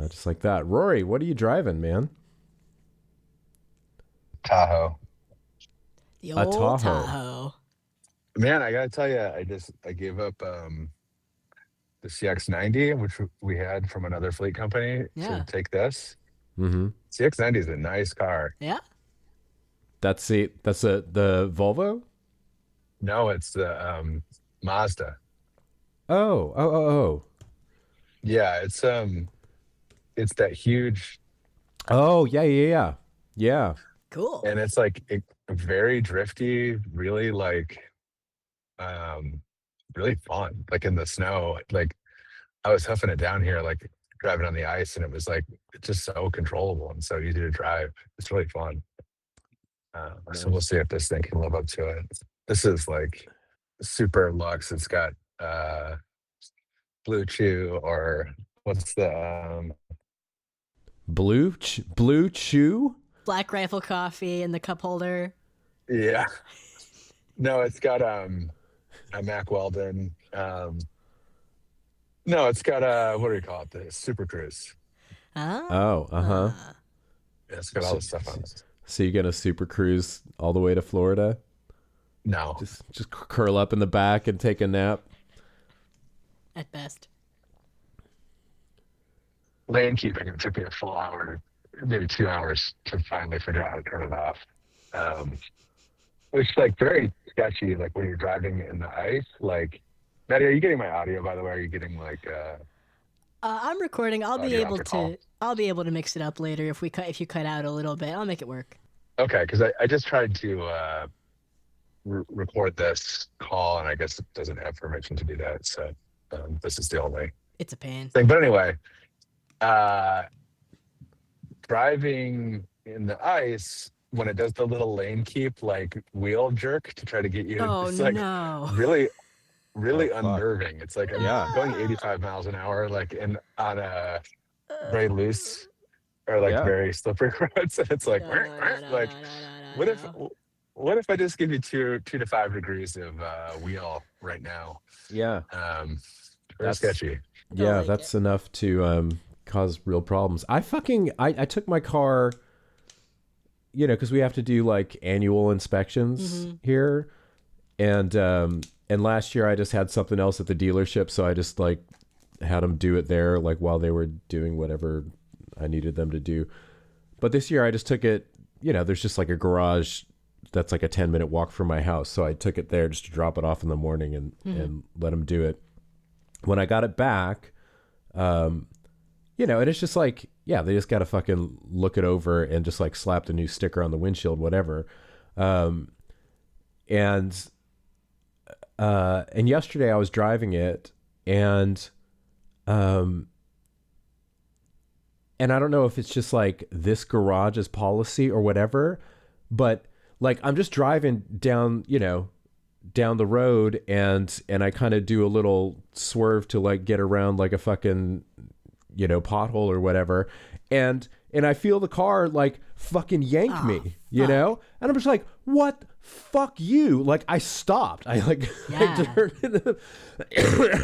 just like that. Rory, what are you driving, man? Tahoe. The A old Tahoe. Tahoe. Man, I gotta tell you, I gave up the CX-90, which we had from another fleet company, to Yeah. take this. Mm-hmm. CX-90 is a nice car. Yeah. That's the Volvo? No, it's the Mazda. Oh. Yeah, it's that huge, Oh, yeah. Yeah. Cool. and it's like very drifty, really like um really fun. Like in the snow, like I was huffing it down here, like driving on the ice, and it was like it's just so controllable and so easy to drive. It's really fun. So we'll Nice. see if this thing can live up to it. This is like super luxe. It's got Blue Chew, or what's the Blue Chew? Black Rifle coffee in the cup holder. yeah. No, it's got a Mac Weldon. No, it's got a, what do you call it? The Super Cruise. Ah. Oh, uh-huh. Yeah, it's got all So, the stuff on it. so you gonna super cruise all the way to Florida? No. Just curl up in the back and take a nap? At best. Lane keeping, it took me a full hour, maybe 2 hours to finally figure out how to turn it off. Which like very sketchy, like when you're driving in the ice. Like, Matty, are you getting my audio, by the way? Are you getting like I'm recording. I'll be audio able off the call? to. I'll be able to mix it up later if you cut out a little bit. I'll make it work. Okay, because I just tried to record this call, and I guess it doesn't have permission to do that. So this is the only It's a pain. thing. But anyway, uh, driving in the ice, when it does the little lane keep like wheel jerk to try to get you, Oh it's like no. really Oh, fuck. unnerving. It's like I'm Yeah. going 85 miles an hour, like in on a very loose or like Yeah. very slippery roads, and it's like No, like what if no. what if I just give you 2 to 5 degrees of wheel right now? Yeah. Very That's- sketchy. Yeah, like that's enough to cause real problems. I took my car, because we have to do like annual inspections here, and last year I just had something else at the dealership, so I just like had them do it there, like while they were doing whatever I needed them to do. But this year I just took it. There's just like a garage that's like a 10-minute walk from my house, so I took it there just to drop it off in the morning and let them do it. When I got it back, and it's just like, yeah, they just got to fucking look it over and just like slap the new sticker on the windshield, whatever. And yesterday I was driving it, and I don't know if it's just like this garage's policy or whatever, but like I'm just driving down the road, and I kind of do a little swerve to like get around like a fucking pothole or whatever, and I feel the car like fucking yank me, and I'm just like, what? Fuck you. Like I stopped. I like I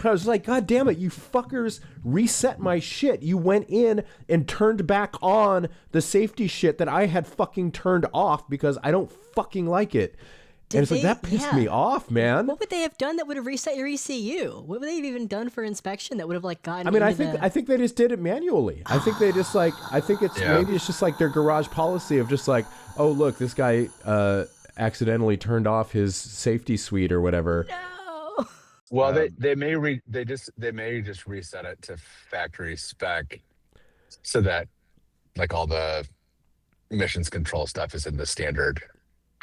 was like, God damn it, you fuckers reset my shit. You went in and turned back on the safety shit that I had fucking turned off because I don't fucking like it. And it's like, that pissed me off, man. What would they have done that would have reset your ECU? What would they have even done for inspection that would have like gotten? I mean, I think they just did it manually. I think they just like, maybe it's just like their garage policy of just like, oh look, this guy accidentally turned off his safety suite or whatever. No. Well, they may just reset it to factory spec, so that like all the emissions control stuff is in the standard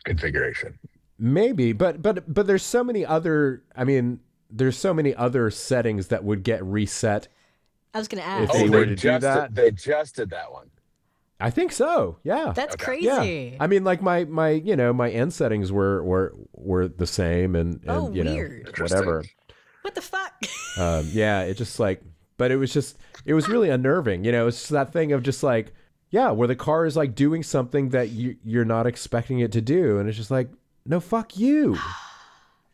configuration. Maybe, but there's so many other. I mean, there's so many other settings that would get reset. I was gonna ask. If they were to do that, they just did that one. I think so. Yeah, That's Okay. crazy. yeah. I mean, like my my end settings were the same, and weird. whatever. What the fuck? Yeah, it just like, but it was really unnerving. It's just that thing of just like, yeah, where the car is like doing something that you're not expecting it to do, and it's just like, no, fuck you.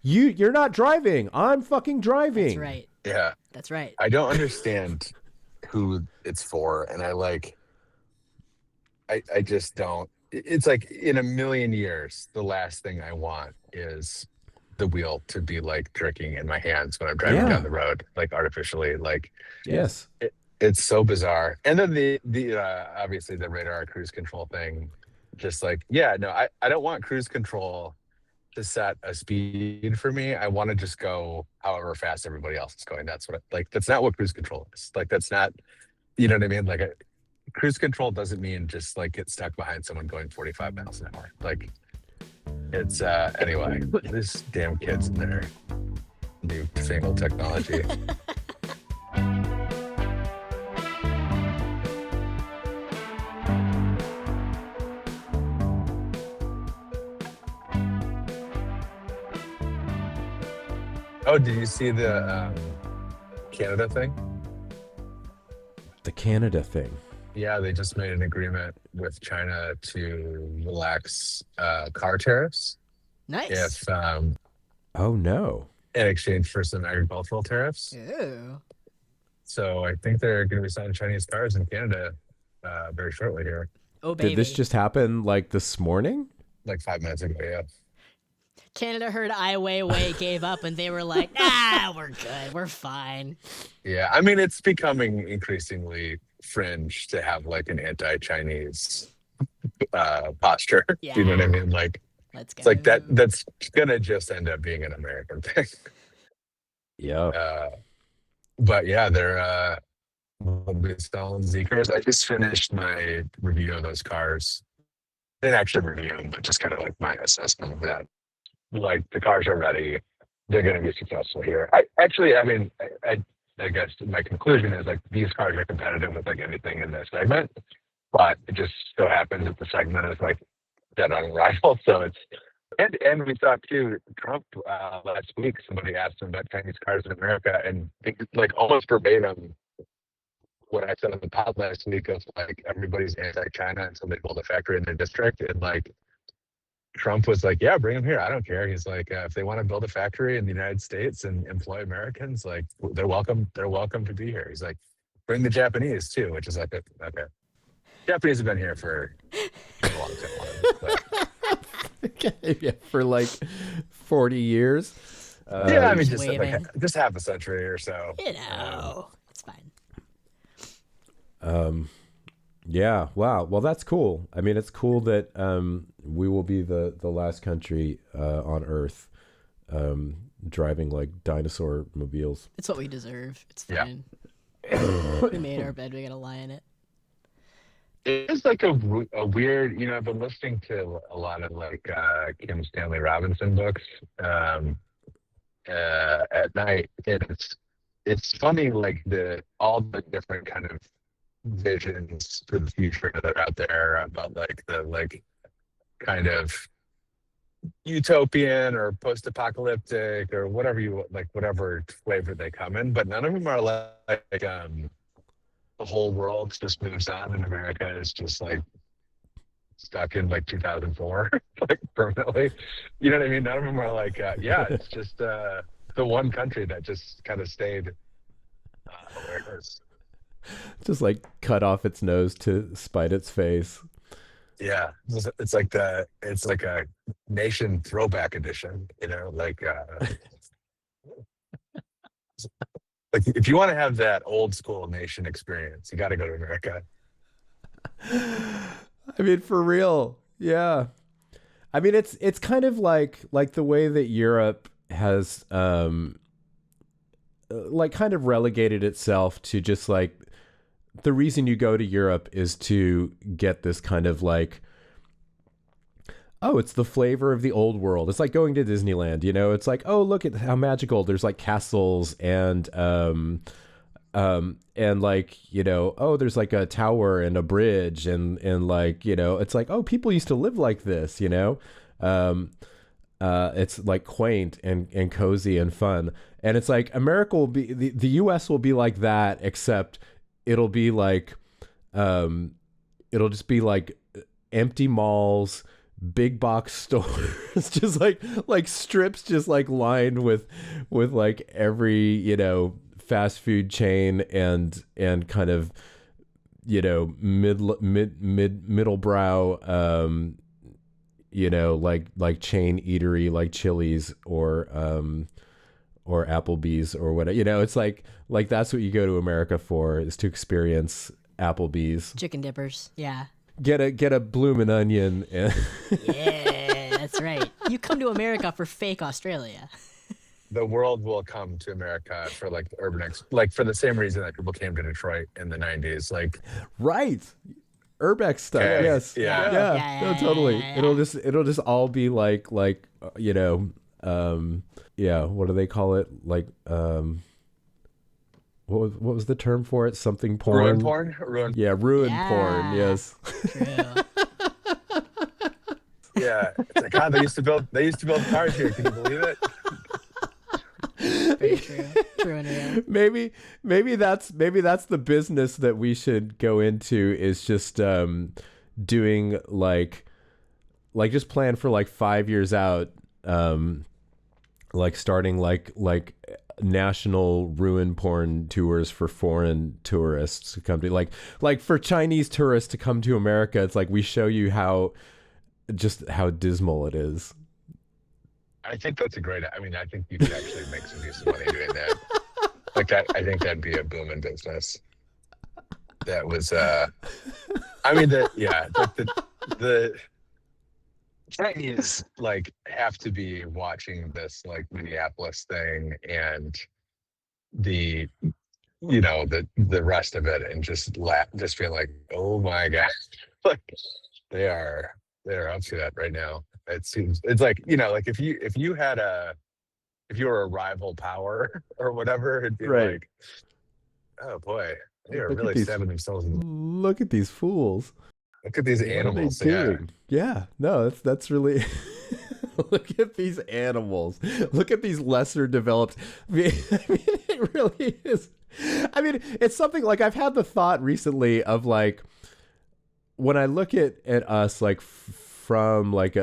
You're not driving. I'm fucking driving. That's right. Yeah, That's right. I don't understand who it's for, and I just don't. It's like in a million years, the last thing I want is the wheel to be like jerking in my hands when I'm driving down Yeah. the road, like artificially. Like Yes. it's so bizarre. And then the obviously the radar cruise control thing, just like no, I don't want cruise control to set a speed for me. I want to just go however fast everybody else is going. That's what like that's not what cruise control is. Like that's not, you know what I mean? Like cruise control doesn't mean just like get stuck behind someone going 45 miles an hour. Like it's anyway, these damn kids and their newfangled technology. Oh, did you see the Canada thing? The Canada thing. Yeah, they just made an agreement with China to relax car tariffs Nice. if Oh no. in exchange for some agricultural tariffs. Ew. So I think they're going to be selling Chinese cars in Canada very shortly here. Oh, baby. Did this just happen like this morning? Like 5 minutes ago, yeah. Canada heard Ai Weiwei gave up, and they were like, "Ah, we're good. We're fine." Yeah, I mean, it's becoming increasingly fringe to have like an anti-Chinese posture. Yeah. Do you know what I mean? Like, Let's go. it's like that's going to just end up being an American thing. Yeah. But yeah, they're will be selling Zeekers. I just finished my review of those cars. Didn't actually review them, but just kind of like my assessment of that. Like the cars are ready. They're going to be successful here. I guess my conclusion is like these cars are competitive with like anything in this segment, but it just so happens that the segment is like dead on arrival. So it's and we saw too Trump last week. Somebody asked him about Chinese cars in America, and like almost verbatim what I said on the pod last week of like everybody's anti-China until they build a factory in their district, and like Trump was like, yeah, bring them here. I don't care. He's like, if they want to build a factory in the United States and employ Americans, like they're welcome. They're welcome to be here. He's like, bring the Japanese too, which is like, okay. Japanese have been here for a long time. But, Yeah, for like 40 years. yeah, I mean, just just half a century or so. You know, it's fine. Yeah. Wow. Well, that's cool. I mean, it's cool that we will be the last country on Earth driving like dinosaur mobiles. It's what we deserve. It's Yeah. fine. We made our bed. We gotta lie in it. It's like a weird, I've been listening to a lot of like Kim Stanley Robinson books at night, and it's funny like all the different kind of visions for the future that are out there about like the like kind of utopian or post-apocalyptic or whatever whatever flavor they come in, but none of them are like the whole world just moves on and America is just like stuck in like 2004 like permanently, you know what I mean? None of them are like it's just the one country that just kind of stayed where it is. Just like cut off its nose to spite its face. Yeah, it's like a nation throwback edition, like like if you want to have that old school nation experience, you got to go to America. I mean, for real. Yeah. I mean, it's kind of like the way that Europe has like kind of relegated itself to just like the reason you go to Europe is to get this kind of like, oh, it's the flavor of the old world. It's like going to Disneyland, it's like, oh, look at how magical. There's like castles and like, oh, there's like a tower and a bridge and like, it's like, oh, people used to live like this, it's like quaint and cozy and fun. And it's like America will be, the US will be like that, except it'll be like, it'll just be like empty malls, big box stores, just like strips, just like lined with like every, fast food chain and kind of, you know, middle brow, you know, like chain eatery like Chili's or Applebee's or whatever. You know, it's like that's what you go to America for, is to experience Applebee's. Chicken dippers. Yeah. Get a bloomin' onion. And Yeah, that's right. You come to America for fake Australia. The world will come to America for like the like for the same reason that people came to Detroit in the 90s. Like, right. Urbex stuff. Okay. Yes. Yeah. Yeah. No, totally. It'll just all be like, you know, yeah. What do they call it? Like, what was the term for it? Something porn. Ruin porn. Ruin. Yeah. Ruin porn. Yes. True. Yeah. It's like, God, they used to build cars here. Can you believe it? Very true. True and real. Maybe that's the business that we should go into, is just doing like just plan for like 5 years out, like starting like national ruin porn tours for foreign tourists to come to, like for Chinese tourists to come to America. It's like we show you how dismal it is. I think that's a great. I mean, I think you could actually make some decent money doing that. Like that, I think that'd be a booming business. That was, I mean, the Chinese like have to be watching this like Minneapolis thing and the, you know, the rest of it, and just being like, oh my God, like they're up to that right now. It's like, you know, like if you were a rival power or whatever, it'd be right. like, oh boy, they are really stabbing themselves in. Look at these fools. Look at these animals. Yeah. No, that's really. Look at these animals. Look at these lesser developed. I mean, it really is. I mean, it's something like I've had the thought recently of like, when I look at us like from like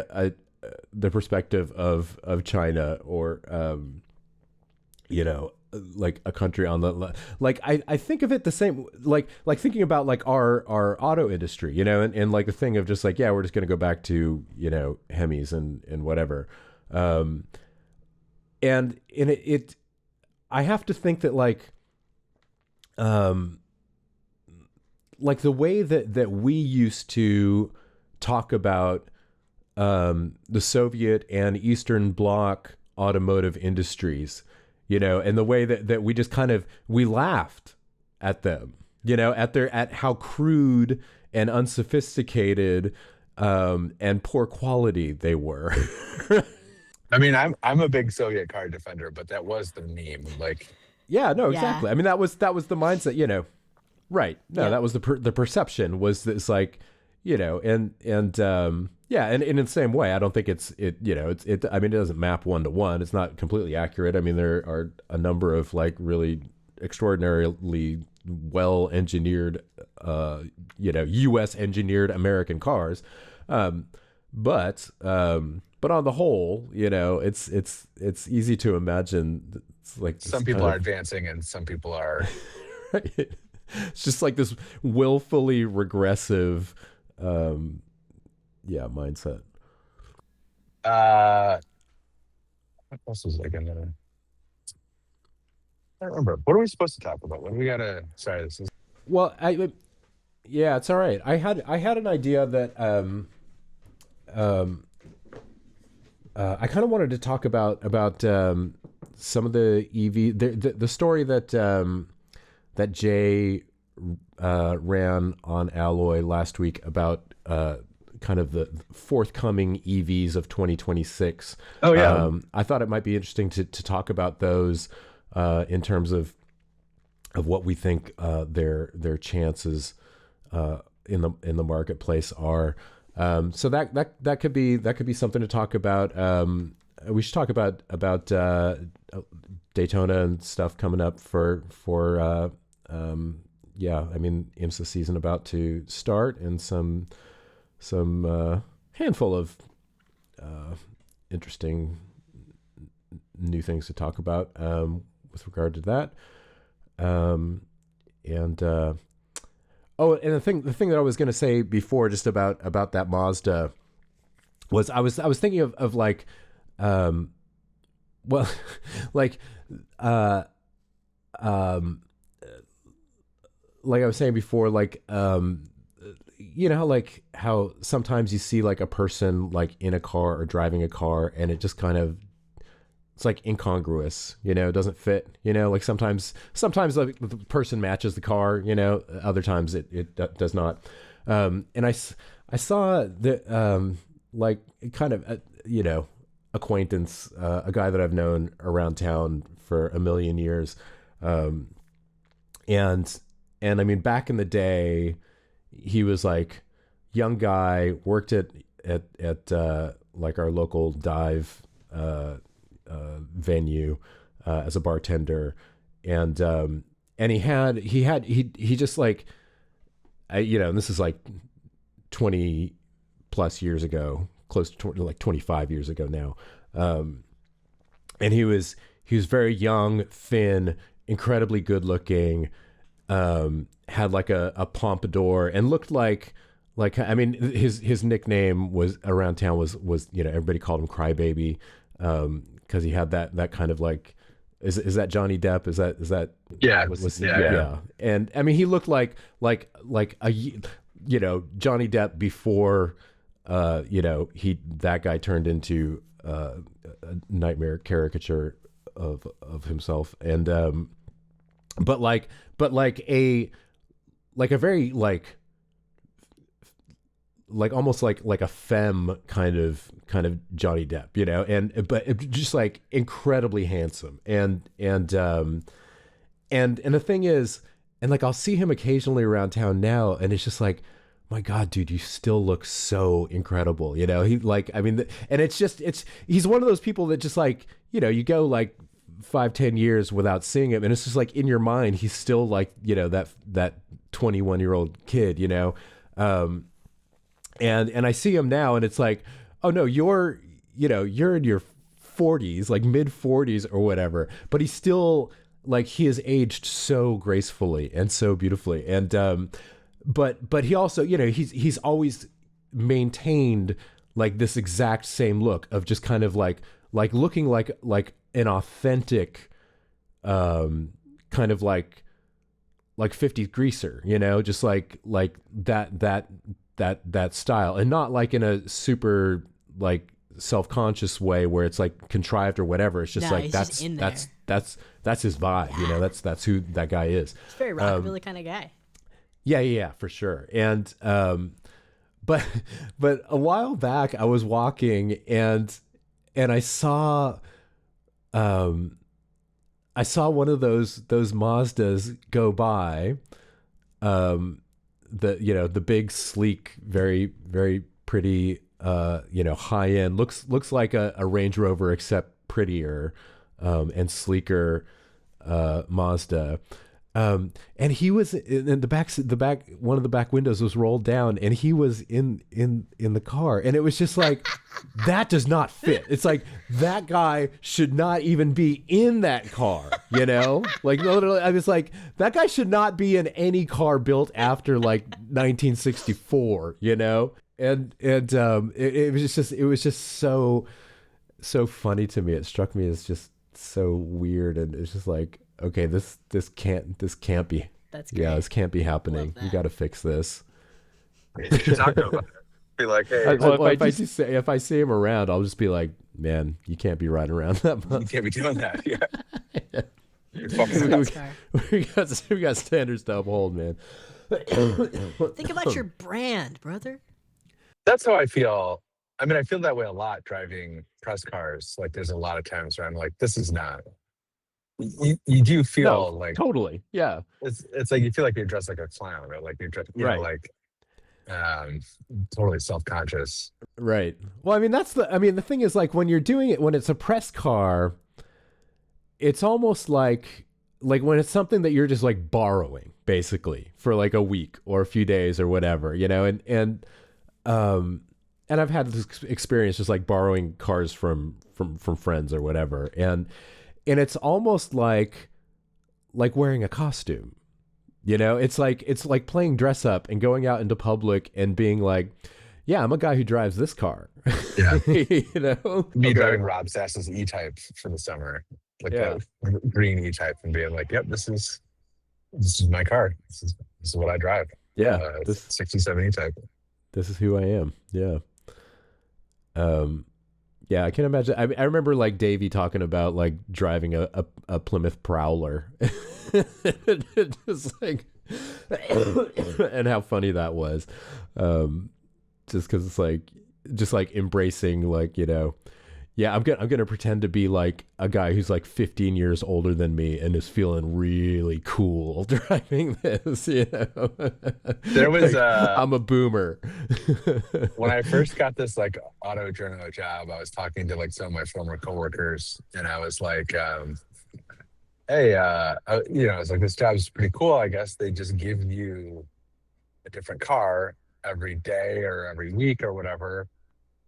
the perspective of China, or you know, like a country on the, like I think of it the same, like thinking about like our auto industry, you know, and like the thing of just like, yeah, we're just going to go back to, you know, Hemis and whatever, and it I have to think that like the way that we used to talk about the Soviet and Eastern Bloc automotive industries, you know, and the way that we just kind of, we laughed at them, you know, at how crude and unsophisticated and poor quality they were. I mean, I'm a big Soviet car defender, but that was the meme. Like, yeah, no, exactly. I mean, that was the mindset, you know. Right. No, that was the perception, was this like, you know, and yeah, and in the same way, I don't think it you know, I mean, it doesn't map 1-to-1. It's not completely accurate. I mean, there are a number of like really extraordinarily well engineered, you know, U.S. engineered American cars, but on the whole, you know, it's easy to imagine. It's like some people are advancing and some people are. Right. It's just like this willfully regressive, mindset. What else was I gonna? I don't remember. What are we supposed to talk about? What do we gotta? Sorry, this is. Well, yeah, it's all right. I had an idea that I kind of wanted to talk about some of the EV, the story that Jay ran on Alloy last week about kind of the forthcoming EVs of 2026. Oh yeah. I thought it might be interesting to talk about those in terms of what we think their chances in the marketplace are. So that could be something to talk about. We should talk about Daytona and stuff coming up for I mean, IMSA season about to start, and some handful of interesting new things to talk about with regard to that. And oh, and the thing that I was going to say before, just about that Mazda, was I was thinking of like, well, like, like I was saying before, like, you know, like how sometimes you see like a person like in a car or driving a car, and it just kind of, it's like incongruous, you know, it doesn't fit, you know, like sometimes like the person matches the car, you know, other times it does not. And I saw the, like kind of, you know, acquaintance, a guy that I've known around town for a million years. And I mean, back in the day, he was like young guy, worked at like our local dive, venue, as a bartender. And he just like, you know, and this is like 20 plus years ago, close to 20, like 25 years ago now. And he was very young, thin, incredibly good looking, had like a pompadour, and looked like, I mean, his nickname was around town was, you know, everybody called him Crybaby, because he had that kind of like, is that Johnny Depp? Is that Yeah. yeah. And I mean, he looked like a, you know, Johnny Depp before, you know, that guy turned into a nightmare caricature of himself. And but like a very like almost like a femme kind of Johnny Depp, you know, but just like incredibly handsome. And the thing is, and like I'll see him occasionally around town now, and it's just like, my God, dude, you still look so incredible. You know, he like, I mean, and he's one of those people that just like, you know, you go like 5-10 years without seeing him, and it's just like in your mind, he's still like, you know, that 21-year-old kid, you know? And I see him now, and it's like, oh no, you're in your 40s, like mid 40s or whatever, but he's still like, he has aged so gracefully and so beautifully. And, but he also, you know, he's always maintained like this exact same look of just kind of like looking like an authentic, kind of like 50s greaser, you know, just like that style, and not like in a super like self-conscious way where it's like contrived or whatever. It's just like, that's his vibe, yeah. You know, that's who that guy is. It's a very rockabilly kind of guy. Yeah, for sure. And but a while back I was walking, and I saw one of those Mazdas go by, the big, sleek, very, very pretty, you know, high end, looks like a Range Rover, except prettier, and sleeker, Mazda. And he was in the back, one of the back windows was rolled down, and he was in the car. And it was just like, that does not fit. It's like, that guy should not even be in that car, you know? Like, literally, I was like, that guy should not be in any car built after like 1964, you know? And it was just so funny to me. It struck me as just so weird, and it's just like, okay, this can't be. That's great. Yeah, this can't be happening. You got to fix this. You should talk to him about it. Be like, hey, if I see him around, I'll just be like, man, you can't be riding around that much. You can't be doing that. Yeah. Yeah. You're fucking we got standards to uphold, man. Think about your brand, brother. That's how I feel. I mean, I feel that way a lot driving press cars. Like, there's a lot of times where I'm like, this is not. You do feel like totally, yeah. It's like you feel like you're dressed like a clown, or like you're dressed, you know, like totally self-conscious. Right. Well, I mean, the thing is, like, when you're doing it, when it's a press car, it's almost like when it's something that you're just like borrowing, basically, for like a week or a few days or whatever, you know, and I've had this experience just like borrowing cars from friends or whatever, and it's almost like like wearing a costume. You know, it's like playing dress up and going out into public and being like, yeah, I'm a guy who drives this car. Yeah. You know, Me driving Rob Sass's E-Type for the summer, like Yeah. the green E-Type, and being like, "Yep, this is my car. This is what I drive." Yeah, 67 E-Type. This is who I am. Yeah. Yeah, I can imagine. I remember like Davey talking about like driving a Plymouth Prowler. Just like, and how funny that was. Just because it's like, just like embracing, like, you know, yeah, I'm gonna pretend to be like a guy who's like 15 years older than me and is feeling really cool driving this. You know, There was like, I'm a boomer. When I first got this like auto journo job, I was talking to like some of my former coworkers, and I was like, "Hey, you know, I was like, this job is pretty cool. I guess they just give you a different car every day or every week or whatever,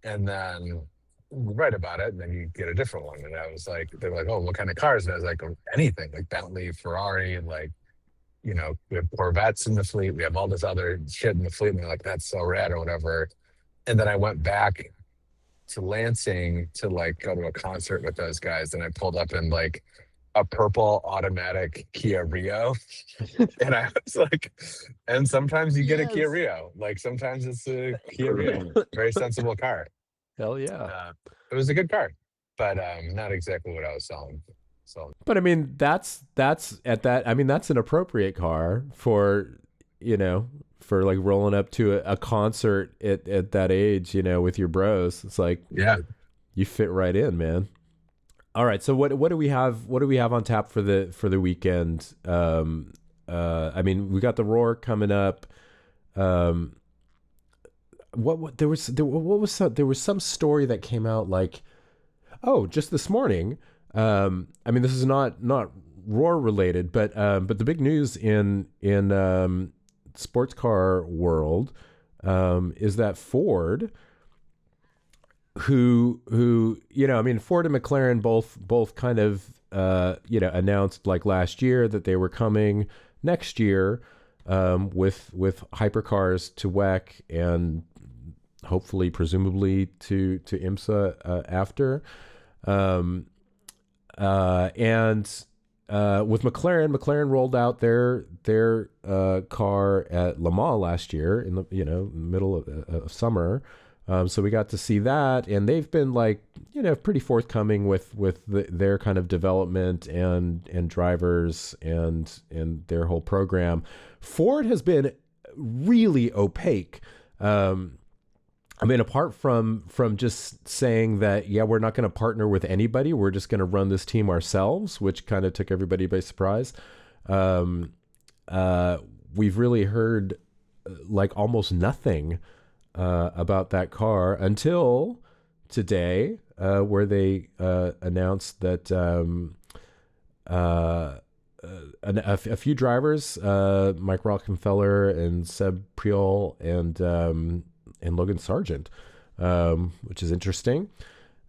and then you write about it, and then you get a different one." And I was like, "They're like, oh, what kind of cars?" And I was like, "Anything, like Bentley, Ferrari, and like, you know, we have Corvettes in the fleet. We have all this other shit in the fleet." And they're like, "That's so rad," or whatever. And then I went back to Lansing to like go to a concert with those guys, and I pulled up in like a purple automatic Kia Rio. And I was like, and sometimes you get a Kia Rio. Like sometimes it's a Kia Rio. Very sensible car. Hell yeah. It was a good car, but not exactly what I was selling. So, but I mean, that's at that. I mean, that's an appropriate car for, you know, for like rolling up to a concert at that age, you know, with your bros. It's like, yeah, you fit right in, man. All right, so what do we have? What do we have on tap for the weekend? I mean, we got the Roar coming up. What there was some story that came out like, oh, just this morning. I mean, this is not Roar related, but the big news in sports car world is that Ford, who you know, I mean, Ford and McLaren both kind of you know, announced like last year that they were coming next year with hypercars to WEC and hopefully presumably to IMSA after. And with McLaren rolled out their car at Le Mans last year in the, you know, middle of summer. So we got to see that, and they've been like, you know, pretty forthcoming with their kind of development and drivers and their whole program. Ford has been really opaque. I mean, apart from just saying that, yeah, we're not going to partner with anybody, we're just going to run this team ourselves, which kind of took everybody by surprise. We've really heard like almost nothing about that car until today, where they announced that a few drivers, Mike Rockenfeller and Seb Priol and Logan Sargent, which is interesting.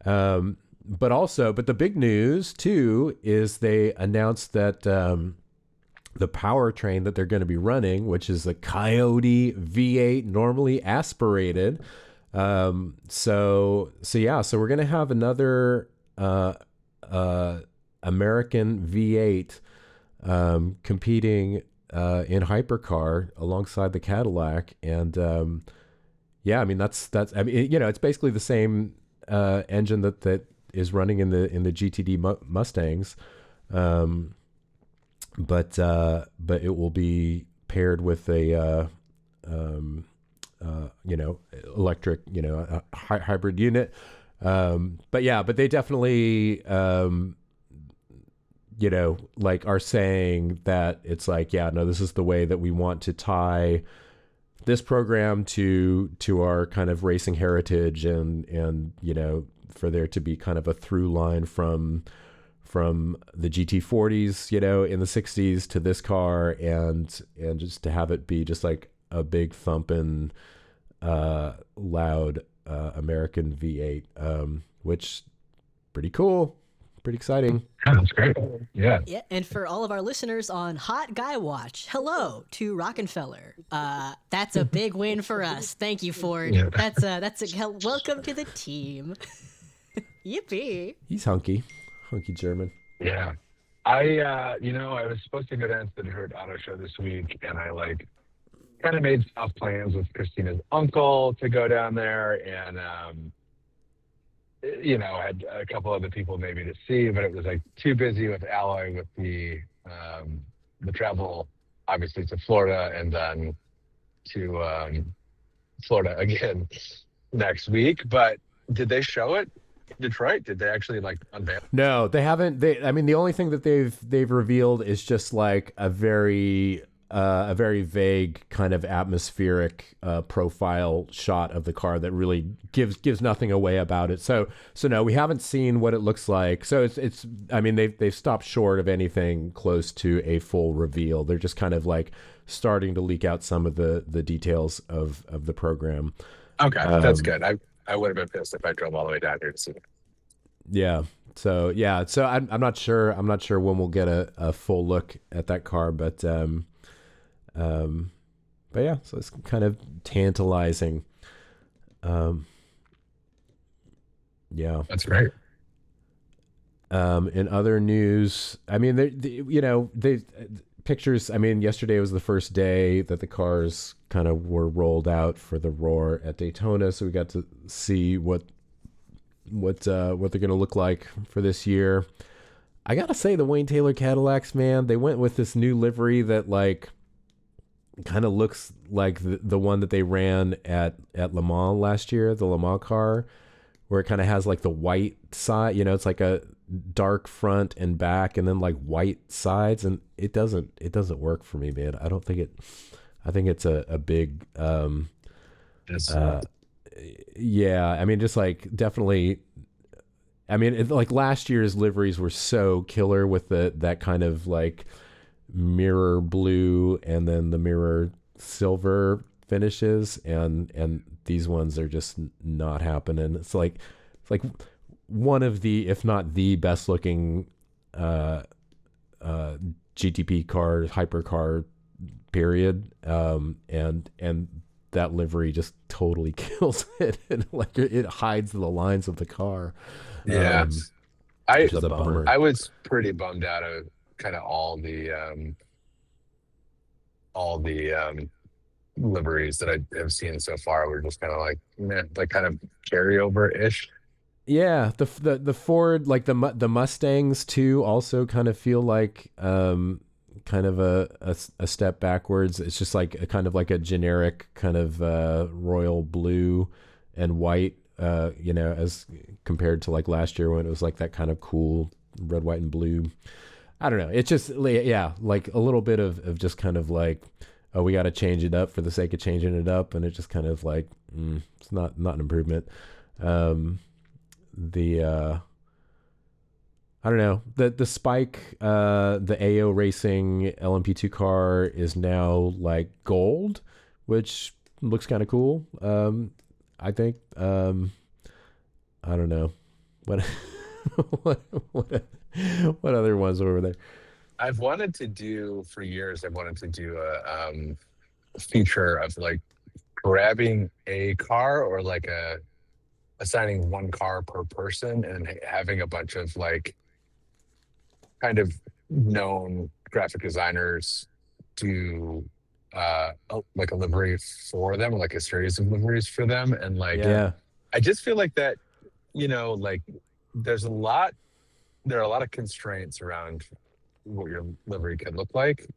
But the big news too is they announced that the powertrain that they're going to be running, which is a Coyote V8, normally aspirated. So we're going to have another American V8 competing in hypercar alongside the Cadillac, and yeah, I mean that's I mean, you know, it's basically the same engine that is running in the GTD Mustangs. But it will be paired with a you know, electric, you know, a hybrid unit. But they definitely you know, like are saying that it's like, yeah, no, this is the way that we want to tie this program to our kind of racing heritage, and you know, for there to be kind of a through line from the GT40s, you know, in the 60s to this car, and just to have it be just like a big thumping loud American V8, which pretty cool. pretty exciting. Yeah, that's great. Yeah. Yeah, and for all of our listeners on Hot Guy Watch, hello to Rockefeller. That's a big win for us. Thank you, Ford. Yeah. That's a welcome to the team. Yippee! He's hunky German. Yeah. I was supposed to go down to the Detroit Auto Show this week, and I kind of made soft plans with Christina's uncle to go down there, and had a couple other people maybe to see, but it was too busy with Alloy with the travel, obviously, to Florida, and then to Florida again next week. But did they show it in Detroit? Did they actually unveil? No, they haven't. I mean, the only thing that they've revealed is just a very vague kind of atmospheric profile shot of the car that really gives nothing away about it. So no, we haven't seen what it looks like. So it's I mean, they've stopped short of anything close to a full reveal. They're just kind of starting to leak out some of the details of the program. Okay, that's good. I would have been pissed if I drove all the way down here to see it. Yeah. So I'm not sure. I'm not sure when we'll get a full look at that car, but yeah, so it's kind of tantalizing. Yeah, that's great. In other news, I mean, they pictures. I mean, yesterday was the first day that the cars kind of were rolled out for the Roar at Daytona, so we got to see what they're going to look like for this year. I gotta say, the Wayne Taylor Cadillacs, man, they went with this new livery that kind of looks like the one that they ran at Le Mans last year, the Le Mans car, where it kind of has the white side, it's a dark front and back and then white sides, and it doesn't work for me, man. I think it's a big yeah, I mean, just definitely, I mean, last year's liveries were so killer with that kind of mirror blue and then the mirror silver finishes, and these ones are just not happening. It's one of the, if not the best looking GTP car, hypercar, period. And that livery just totally kills it, and it hides the lines of the car. Yeah. Which is a bummer. I was pretty bummed out of kind of all the liveries that I have seen so far. Were just kind of kind of carryover-ish. Yeah, the Ford, the Mustangs too, also kind of feel kind of a step backwards. It's just a kind of a generic kind of royal blue and white, as compared to last year when it was that kind of cool red, white, and blue. I don't know. It's just, yeah, a little bit of just kind of oh, we got to change it up for the sake of changing it up, and it just kind of it's not an improvement. I don't know. The Spike, the AO Racing LMP2 car is now gold, which looks kind of cool. I think. I don't know. What what other ones over there? I've wanted to do for years. I've wanted to do a feature of grabbing a car or assigning one car per person and having a bunch of kind of known graphic designers do a livery for them, a series of liveries for them, and yeah. I just feel that there are a lot of constraints around what your livery can look like.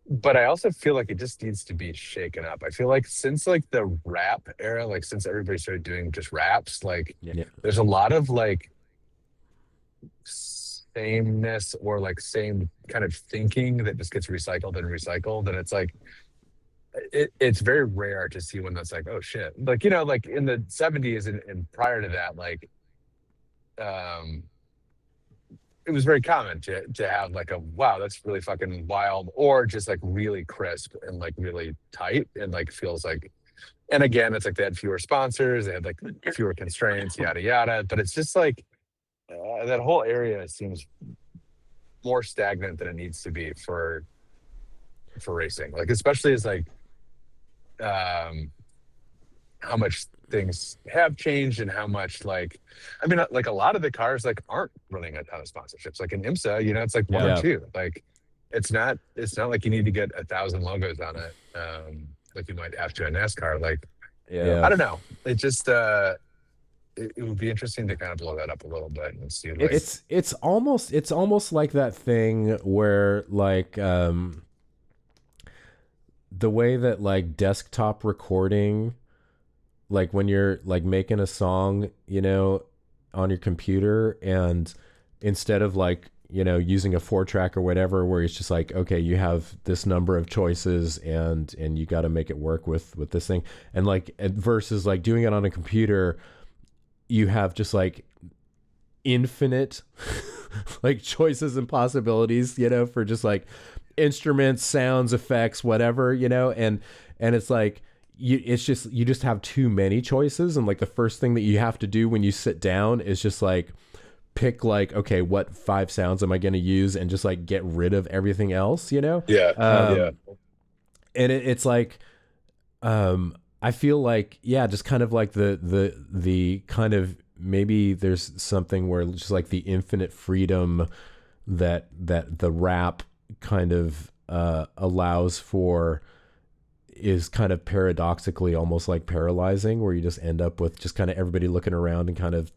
But I also feel it just needs to be shaken up. I feel since the rap era, since everybody started doing just raps, there's a lot of sameness or same kind of thinking that just gets recycled and recycled, and it's very rare to see one that's oh shit, in the 70s and prior to that, it was very common to have a wow, that's really fucking wild, or just really crisp and really tight and feels and again, it's they had fewer sponsors, they had fewer constraints, yada yada, but it's just that whole area seems more stagnant than it needs to be for racing. Like especially as like um how much things have changed and how much like I mean like a lot of the cars like aren't running a ton of sponsorships. Like in IMSA, it's like one or Yeah. two. Like it's not like you need to get 1,000 logos on it. Like you might have to in NASCAR. Like Yeah. I don't know. It just it would be interesting to kind of blow that up a little bit and see like It's almost like that thing where like the way that like desktop recording, like when you're like making a song, on your computer, and instead of like, using a 4-track or whatever, where it's just like, okay, you have this number of choices and you got to make it work with this thing. And like, versus like doing it on a computer, you have just like infinite like choices and possibilities, for just like instruments, sounds, effects, whatever, and it's like, you just have too many choices. And like the first thing that you have to do when you sit down is just like pick like, okay, what 5 sounds am I going to use, and just like get rid of everything else, yeah. And it's like, I feel like, yeah, just kind of like the kind of, maybe there's something where just like the infinite freedom that the rap kind of allows for is kind of paradoxically almost like paralyzing, where you just end up with just kind of everybody looking around and kind of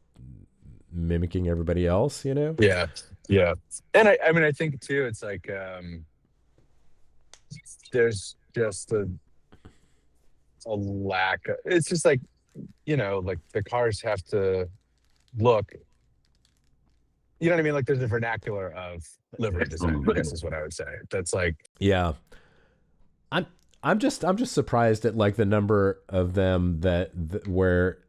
mimicking everybody else, Yeah. And I mean I think too it's like there's just a lack it's just like like the cars have to look, you know what I mean, like there's a vernacular of livery design, I guess is what I would say. That's like, yeah. I'm just surprised at like the number of them that where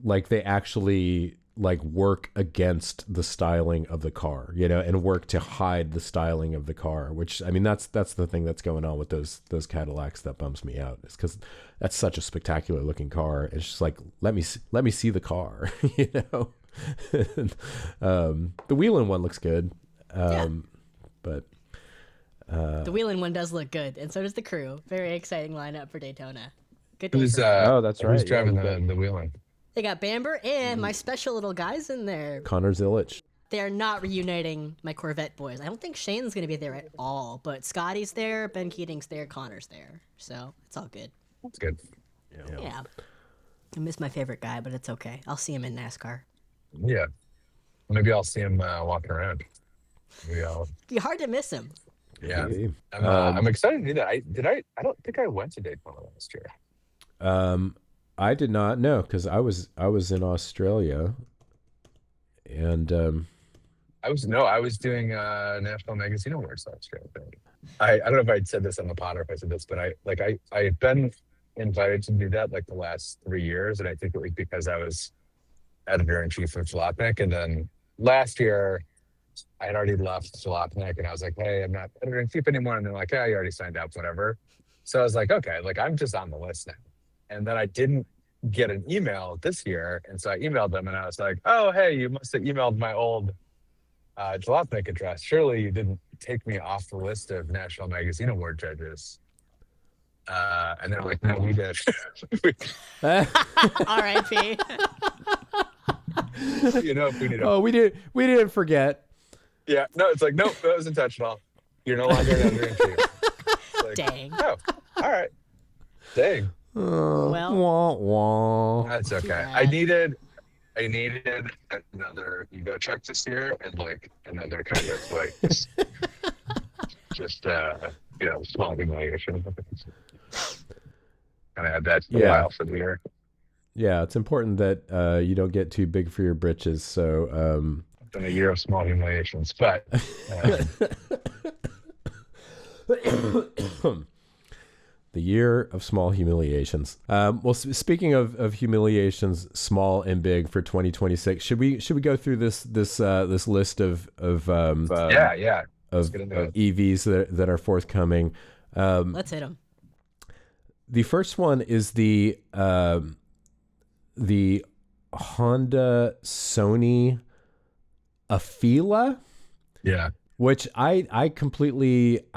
like they actually like work against the styling of the car, and work to hide the styling of the car, which, I mean, that's the thing that's going on with those Cadillacs that bums me out, is because that's such a spectacular looking car. It's just like, let me see the car, the Wheeling one looks good. But The Wheeling one does look good, and so does the Crew. Very exciting lineup for Daytona. Good day who's for that's right. who's driving Yeah, the wheeling? They got Bamber and my special little guys in there. Connor Zillich. They are not reuniting my Corvette boys. I don't think Shane's going to be there at all, but Scotty's there, Ben Keating's there, Connor's there. So it's all good. That's good. Yeah. I miss my favorite guy, but it's okay. I'll see him in NASCAR. Yeah, maybe I'll see him walking around. Maybe I'll Be hard to miss him. yeah. I'm excited to do that. I don't think I went to Daytona last year. I did not know, because I was in Australia, and I was doing National Magazine Awards last year. I think. I don't know if I'd said this on the pod or if I said this, but I've been invited to do that like the last 3 years, and I think it was because I was editor-in-chief of Jalopnik, and then last year I had already left Jalopnik, and I was like, hey, I'm not editor-in-chief anymore, and they're like, yeah, you already signed up, whatever. So I was like, okay, like I'm just on the list now. And then I didn't get an email this year, and so I emailed them, and I was like, oh, hey, you must have emailed my old Jalopnik address. Surely you didn't take me off the list of National Magazine Award judges. And they're like, no, we did. R.I.P. If we need oh, we didn't forget. Yeah, no, it's like, nope, that was intentional. You're no longer an editor-in-chief. Like, Dang. oh, all right. Dang. Well, Wah, wah. That's okay. bad. I needed another ego check this year, and like another kind of like just small humiliation. Kind of had that while for the year. Yeah, it's important that you don't get too big for your britches. So It's been a year of small humiliations, but the year of small humiliations. Well, speaking of humiliations, small and big, for 2026, should we go through this list of yeah. of EVs that are forthcoming? let's hit them. The first one is the Honda Sony a Fila, Yeah. which I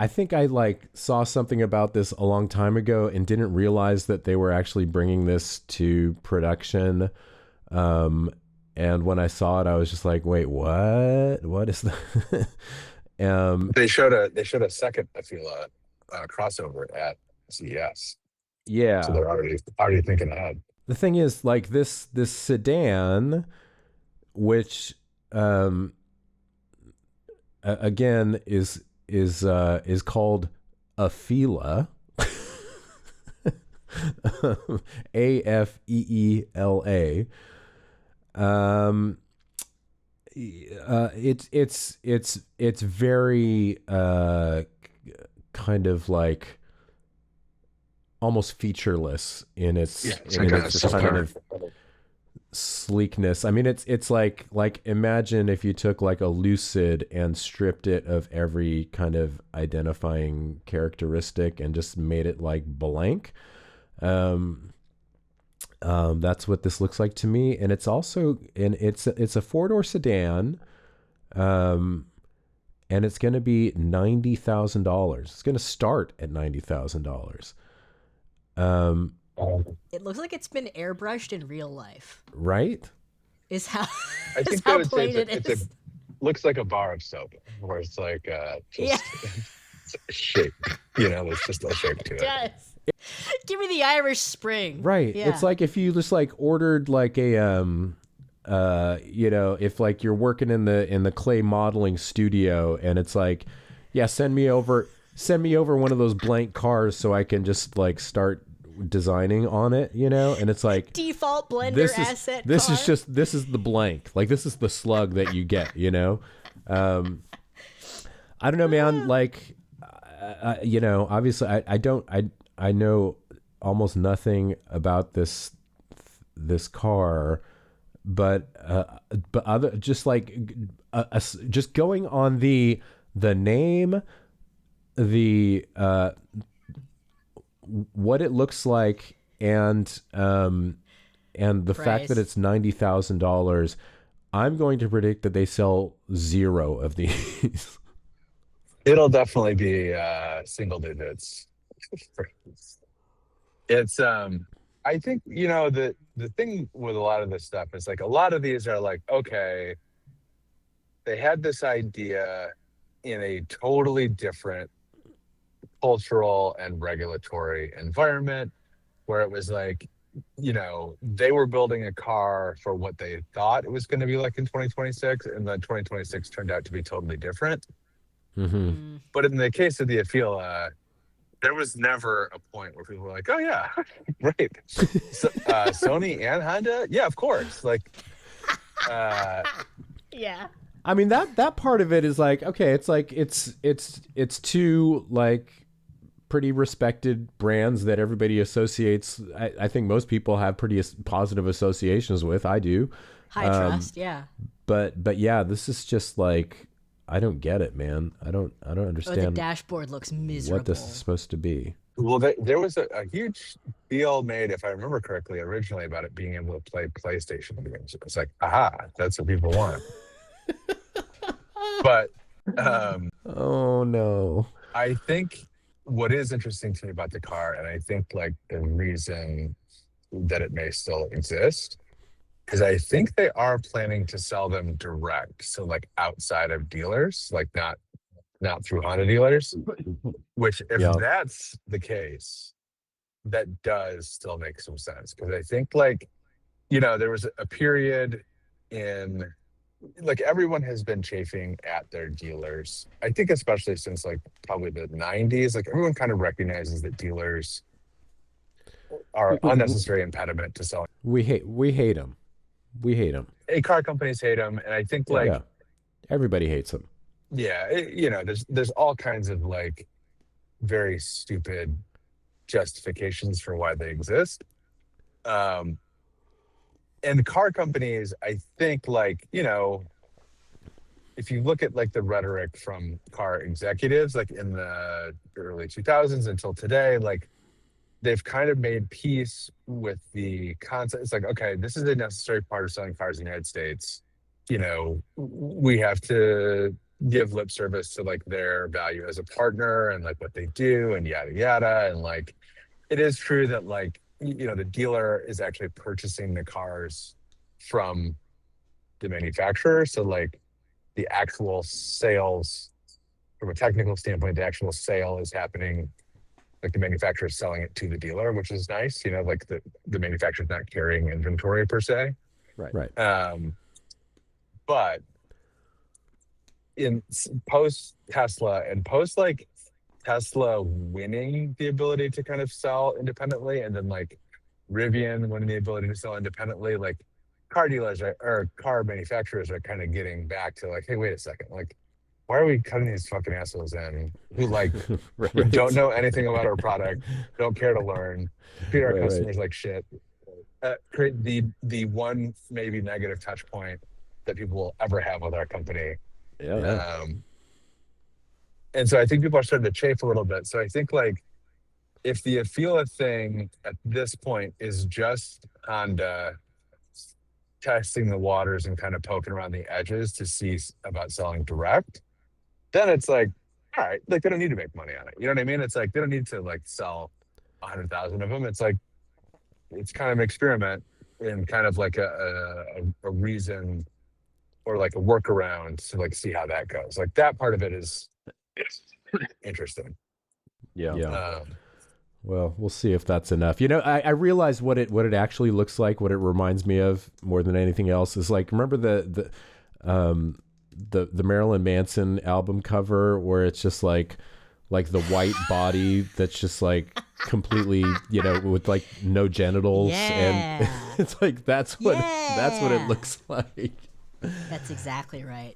think I like saw something about this a long time ago and didn't realize that they were actually bringing this to production. And when I saw it, I was just like, wait, what is that? They showed a second Afila crossover at CES. Yeah. So they're already thinking ahead. The thing is, like this sedan, which again is called a Fila, AFEELA. It's very kind of like almost featureless in its just kind of sleekness. I mean, it's like imagine if you took like a Lucid and stripped it of every kind of identifying characteristic and just made it like blank. That's what this looks like to me, and it's also it's a 4-door sedan, and it's going to be $90,000. It's going to start at $90,000. It looks like it's been airbrushed in real life. Right? Is how I think how that plain it is. Looks like a bar of soap, where it's like just shape. There's just a shape to it. Yes. Give me the Irish Spring. Right. Yeah. It's like if you just like ordered like a if like you're working in the clay modeling studio and it's like, yeah, send me over one of those blank cars so I can just like start designing on it, and it's like default Blender this asset. This is the blank. Like this is the slug that you get, I don't know, man. Like, obviously I know almost nothing about this car, but other just like just going on the name, the what it looks like, and the Price. fact that it's $90,000, I'm going to predict that they sell 0 of these. It'll definitely be single digits. It's I think the thing with a lot of this stuff is like a lot of these are like, okay, they had this idea in a totally different cultural and regulatory environment where it was like, they were building a car for what they thought it was going to be like in 2026, and then 2026 turned out to be totally different. Mm-hmm. But in the case of the Afila, there was never a point where people were like, oh yeah, right. So, Sony and Honda? Yeah, of course. Like, yeah. I mean, that part of it is like, okay, it's like, it's two like pretty respected brands that everybody associates. I think most people have pretty positive associations with. I do. High trust. Yeah. But yeah, this is just like, I don't get it, man. I don't understand. The dashboard looks miserable. What this is supposed to be. Well, there was a huge deal made, if I remember correctly, originally about it being able to play PlayStation games. It's like, aha, that's what people want. But oh no. I think what is interesting to me about the car, and I think like the reason that it may still exist, is I think they are planning to sell them direct, so like outside of dealers, like not through Honda dealers. Which, if that's the case, that does still make some sense, because I think like, there was a period in like everyone has been chafing at their dealers. I think especially since like probably the 90s, like everyone kind of recognizes that dealers are unnecessary impediment to selling. We hate them. We hate them. Car companies hate them, and I think everybody hates them. Yeah, there's all kinds of like very stupid justifications for why they exist. And the car companies, I think, like, if you look at like the rhetoric from car executives, like in the early 2000s until today, like they've kind of made peace with the concept. It's like, okay, this is a necessary part of selling cars in the United States. you know, we have to give lip service to like their value as a partner and like what they do and yada yada. And like it is true that like you know the dealer is actually purchasing the cars from the manufacturer. So like the actual sales from a technical standpoint, the actual sale is happening like the manufacturer is selling it to the dealer, which is nice. You know, like the manufacturer's not carrying inventory per se. Right. But in post Tesla and post like Tesla winning the ability to kind of sell independently, and then like Rivian winning the ability to sell independently, like car dealers or car manufacturers are kind of getting back to like, hey, wait a second, like, why are we cutting these fucking assholes in who like who don't know anything about our product, don't care to learn, treat our customers like shit, create the one maybe negative touch point that people will ever have with our company. And so I think people are starting to chafe a little bit. So I think like if the Afila thing at this point is just Honda testing the waters and kind of poking around the edges to see about selling direct, then it's like, all right, like they don't need to make money on it. You know what I mean? It's like they don't need to like sell 100,000 of them. It's like it's kind of an experiment and kind of like a reason or like a workaround to like see how that goes. Like that part of it is interesting. Well, we'll see if that's enough. You know, I realize what it actually looks like. What it reminds me of more than anything else is like, remember the Marilyn Manson album cover where it's just like the white body that's just like completely, you know, with like no genitals, and it's like that's what it looks like. That's exactly right.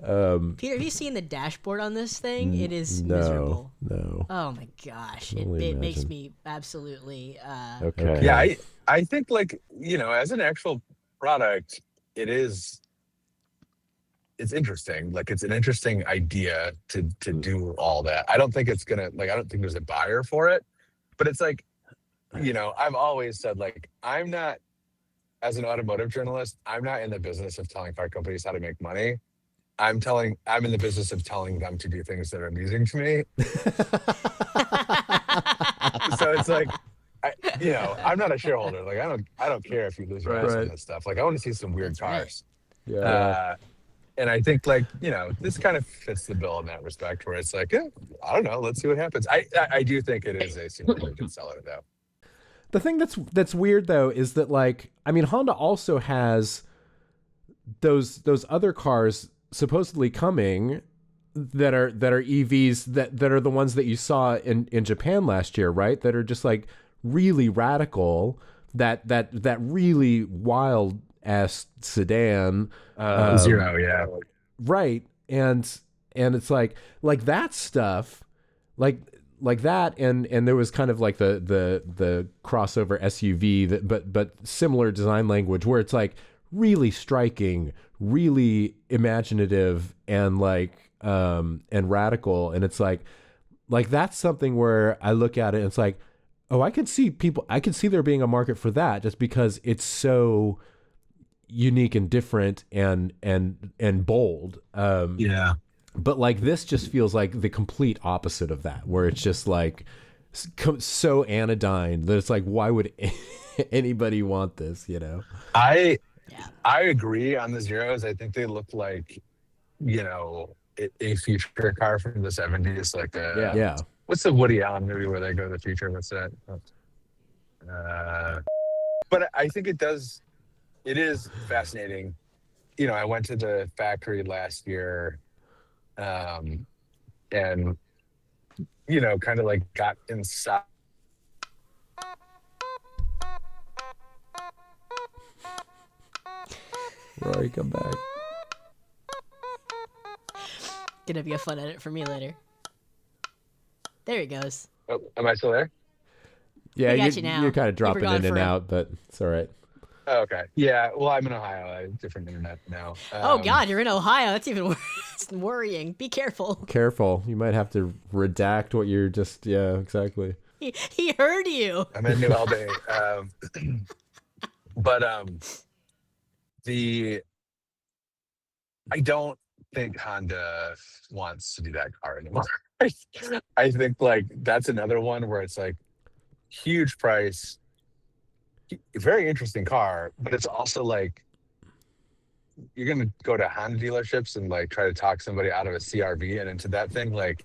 Peter, have you seen the dashboard on this thing? It is miserable. No. Oh my gosh. It makes me absolutely okay. Yeah, I think like, you know, as an actual product, it's interesting. Like it's an interesting idea to do all that. I don't think it's gonna like I don't think there's a buyer for it. But it's like, you know, I've always said like I'm not, as an automotive journalist, I'm not in the business of telling car companies how to make money. I'm in the business of telling them to do things that are amusing to me. So it's like, you know, I'm not a shareholder. Like I don't care if you lose your ass on this stuff. Like I want to see some weird cars. And I think like, you know, this kind of fits the bill in that respect where it's like, I don't know, let's see what happens. I do think it is a single digit seller though. The thing that's weird though is that like, I mean, Honda also has those other cars supposedly coming that are EVs that are the ones that you saw in Japan last year, right? That are just like really radical, that really wild ass sedan. Zero, yeah. Right. And it's like that stuff, like that, and there was kind of like the crossover SUV that but similar design language where it's like really striking, really imaginative, and like and radical, and it's like that's something where I look at it and it's like, oh, I can see there being a market for that just because it's so unique and different and bold. But like this just feels like the complete opposite of that, where it's just like so anodyne that it's like, why would anybody want this, you know? I agree on the Zeros. I think they look like, you know, a future car from the 70s, like what's the Woody Allen movie where they go to the future? What's that? But I think it is fascinating. You know, I went to the factory last year, and you know, kind of like got inside. Rory, come back. Gonna be a fun edit for me later. There he goes. Oh, am I still there? Yeah, we got you now. You're kind of dropping in and out, but it's all right. Oh, okay. Yeah. Well, I'm in Ohio. I have different internet now. Oh God, you're in Ohio. That's even worse. It's worrying. Be careful. Careful. You might have to redact what you're just. Yeah, exactly. He heard you. I'm in New Albany. But I don't think Honda wants to do that car anymore. I think like that's another one where it's like huge price, very interesting car, but it's also like you're gonna go to Honda dealerships and like try to talk somebody out of a CRV and into that thing, like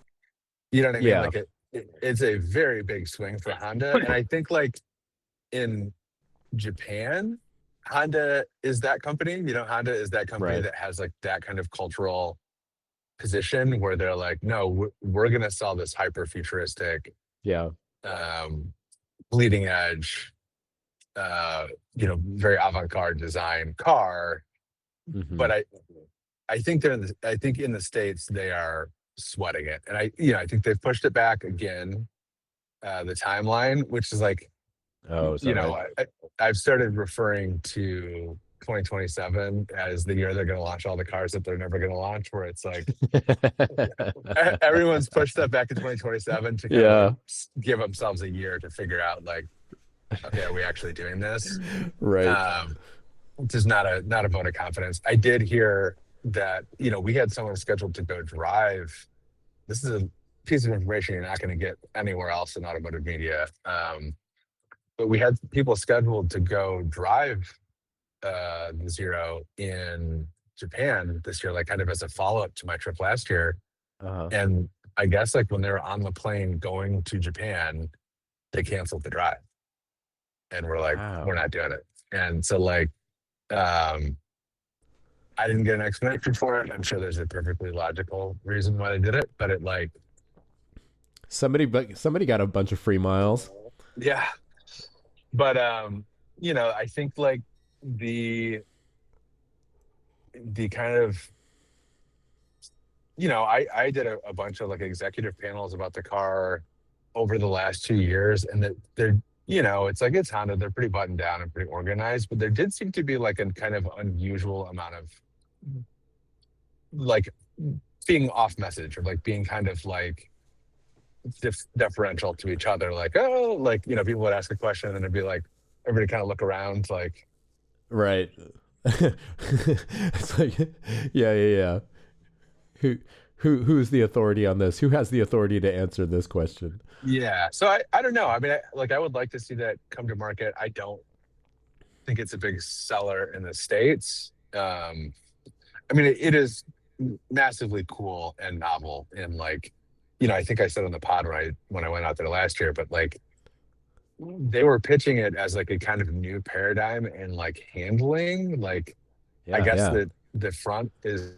you know what I mean? Yeah. Like it's a very big swing for Honda, and I think like in Japan, Honda is that company. You know, Honda is that company Right. that has like that kind of cultural position where they're like, no, we're gonna sell this hyper futuristic, Yeah. um, bleeding edge, very avant-garde design car. Mm-hmm. But I think I think in the States they are sweating it, and I think they've pushed it back again, the timeline, which is like, Oh, is that right? I've started referring to 2027 as the year they're going to launch all the cars that they're never going to launch, where it's like everyone's pushed that back to 2027 to kind of like give themselves a year to figure out like, okay, are we actually doing this? Right. Just not a vote of confidence. I did hear that, we had someone scheduled to go drive. This is a piece of information you're not going to get anywhere else in automotive media. But we had people scheduled to go drive the Zero in Japan this year, like kind of as a follow-up to my trip last year. Uh-huh. And I guess like when they were on the plane going to Japan, they canceled the drive. And we're like, Wow. we're not doing it. And so like, I didn't get an explanation for it. I'm sure there's a perfectly logical reason why they did it, but it like somebody got a bunch of free miles. Yeah. But I think like the kind of I did a bunch of like executive panels about the car over the last 2 years, and that they're it's like it's Honda, they're pretty buttoned down and pretty organized, but there did seem to be like a kind of unusual amount of like being off message, or like being kind of like deferential to each other, like, oh, like people would ask a question and it'd be like everybody kind of look around like, right. It's like, yeah. Who's the authority on this? Who has the authority to answer this question? Yeah. So I don't know. I mean, I would like to see that come to market. I don't think it's a big seller in the States. I mean, it is massively cool and novel, and like, I think I said on the pod when I went out there last year, but like they were pitching it as like a kind of new paradigm in like handling. Like, I guess that the front is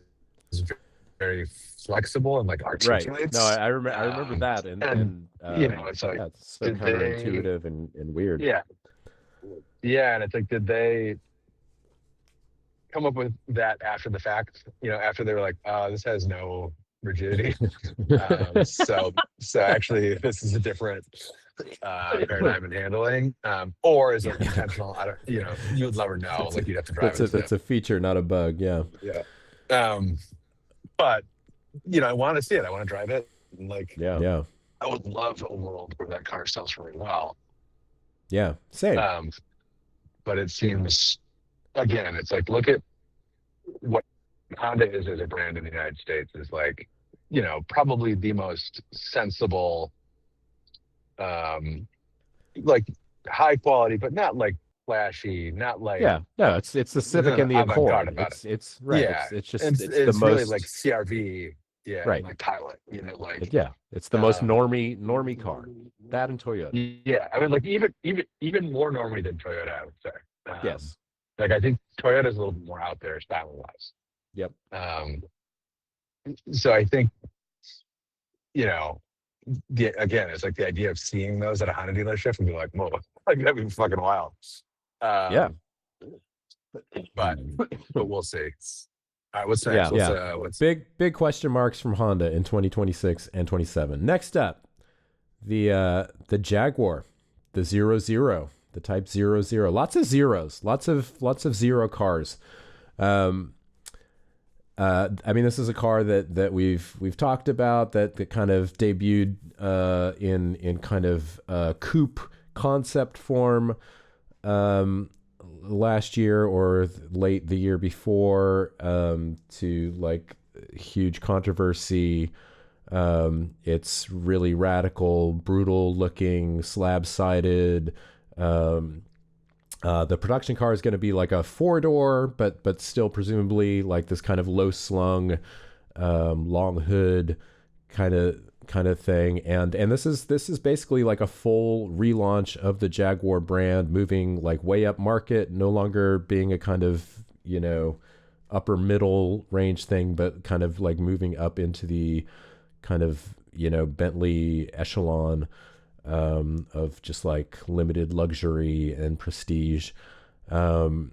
very flexible and like articulates. Right. No, I remember that, and it's like, it's so counterintuitive and weird. Yeah, and it's like, did they come up with that after the fact? After they were like, this has no rigidity. So actually, this is a different paradigm in handling, or is it intentional? I don't. You would never know. Like, you'd have to drive it. It's a feature, not a bug. Yeah. But I want to see it. I want to drive it. And like, yeah. I would love a world where that car sells really well. Yeah. Same. But it seems, again, it's like, look at what Honda is as a brand in the United States is like, probably the most sensible, like high quality, but not like flashy, not like, no, it's the Civic and the Accord. It's right. Yeah, it's just it's the most really like CRV, right? Like Pilot, like it's the most normie car. That and Toyota. Yeah, I mean, like even more normie than Toyota, I would say. Yes. Like, I think Toyota's a little bit more out there style wise. Yep. So I think, again, it's like the idea of seeing those at a Honda dealership and be like, whoa, like that'd be fucking wild. But we'll see. All right, what's next? What's big question marks from Honda in 2026 and 27. Next up, the Jaguar, the 00, the Type 00. Lots of zeros, lots of zero cars. I mean, this is a car that we've talked about that kind of debuted in kind of coupe concept form last year or late the year before, to like huge controversy. It's really radical, brutal looking, slab sided. The production car is going to be like a 4-door, but still presumably like this kind of low slung, long hood kind of thing. And this is basically like a full relaunch of the Jaguar brand, moving like way up market, no longer being a kind of, you know, upper middle range thing, but kind of like moving up into the kind of, you know, Bentley echelon, of just like limited luxury and prestige. And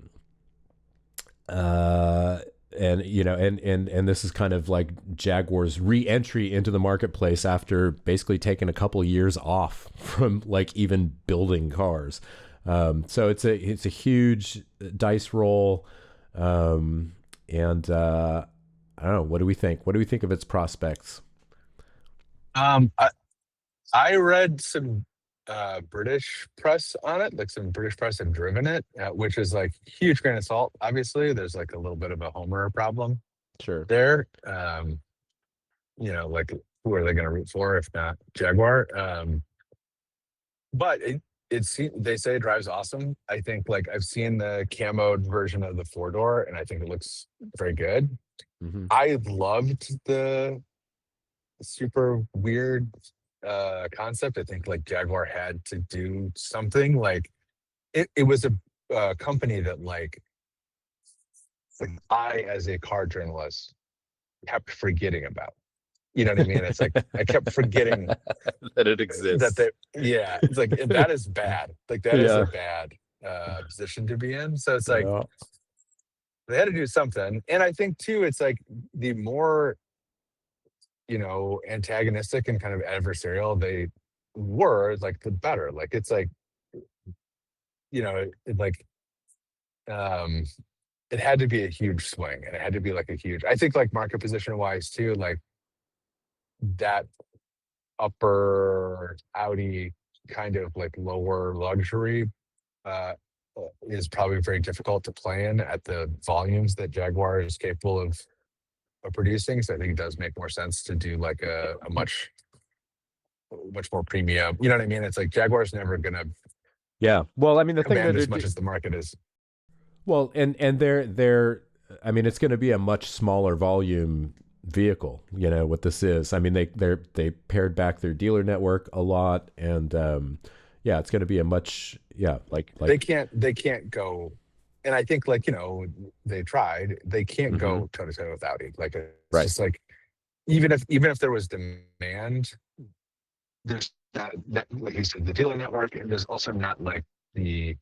you know, and this is kind of like Jaguar's re-entry into the marketplace after basically taking a couple years off from like even building cars. So it's a huge dice roll. And I don't know, what do we think? What do we think of its prospects? I read some British press on it, like some British press have driven it, which is like huge grain of salt. Obviously, there's like a little bit of a homer problem Sure. there. You know, like who are they going to root for if not Jaguar? But they say it drives awesome. I think like I've seen the camoed version of the 4-door, and I think it looks very good. Mm-hmm. I loved the super weird concept. I think like Jaguar had to do something. Like it was a company that like I, as a car journalist, kept forgetting about. You know what I mean? It's like I kept forgetting that it exists. Yeah, it's like that is bad. Like that is a bad position to be in. So it's like they had to do something. And I think too, it's like the more, you know, antagonistic and kind of adversarial they were, like the better. Like it's like, you know, it had to be a huge swing, and it had to be like a huge, I think like market position wise too, like that upper Audi kind of like lower luxury is probably very difficult to play in at the volumes that Jaguar is capable of producing. So I think it does make more sense to do like a much more premium. You know what I mean? It's like Jaguar's never gonna Well, I mean, the thing that as much as the market is. Well, and they're I mean, it's going to be a much smaller volume vehicle, you know, what this is. I mean, they pared back their dealer network a lot, and it's going to be a much like they can't go. And I think like, you know, they tried, they can't go toe to toe with Audi. Like it's just like, even if there was demand, there's that like you said, the dealer network, and there's also not like the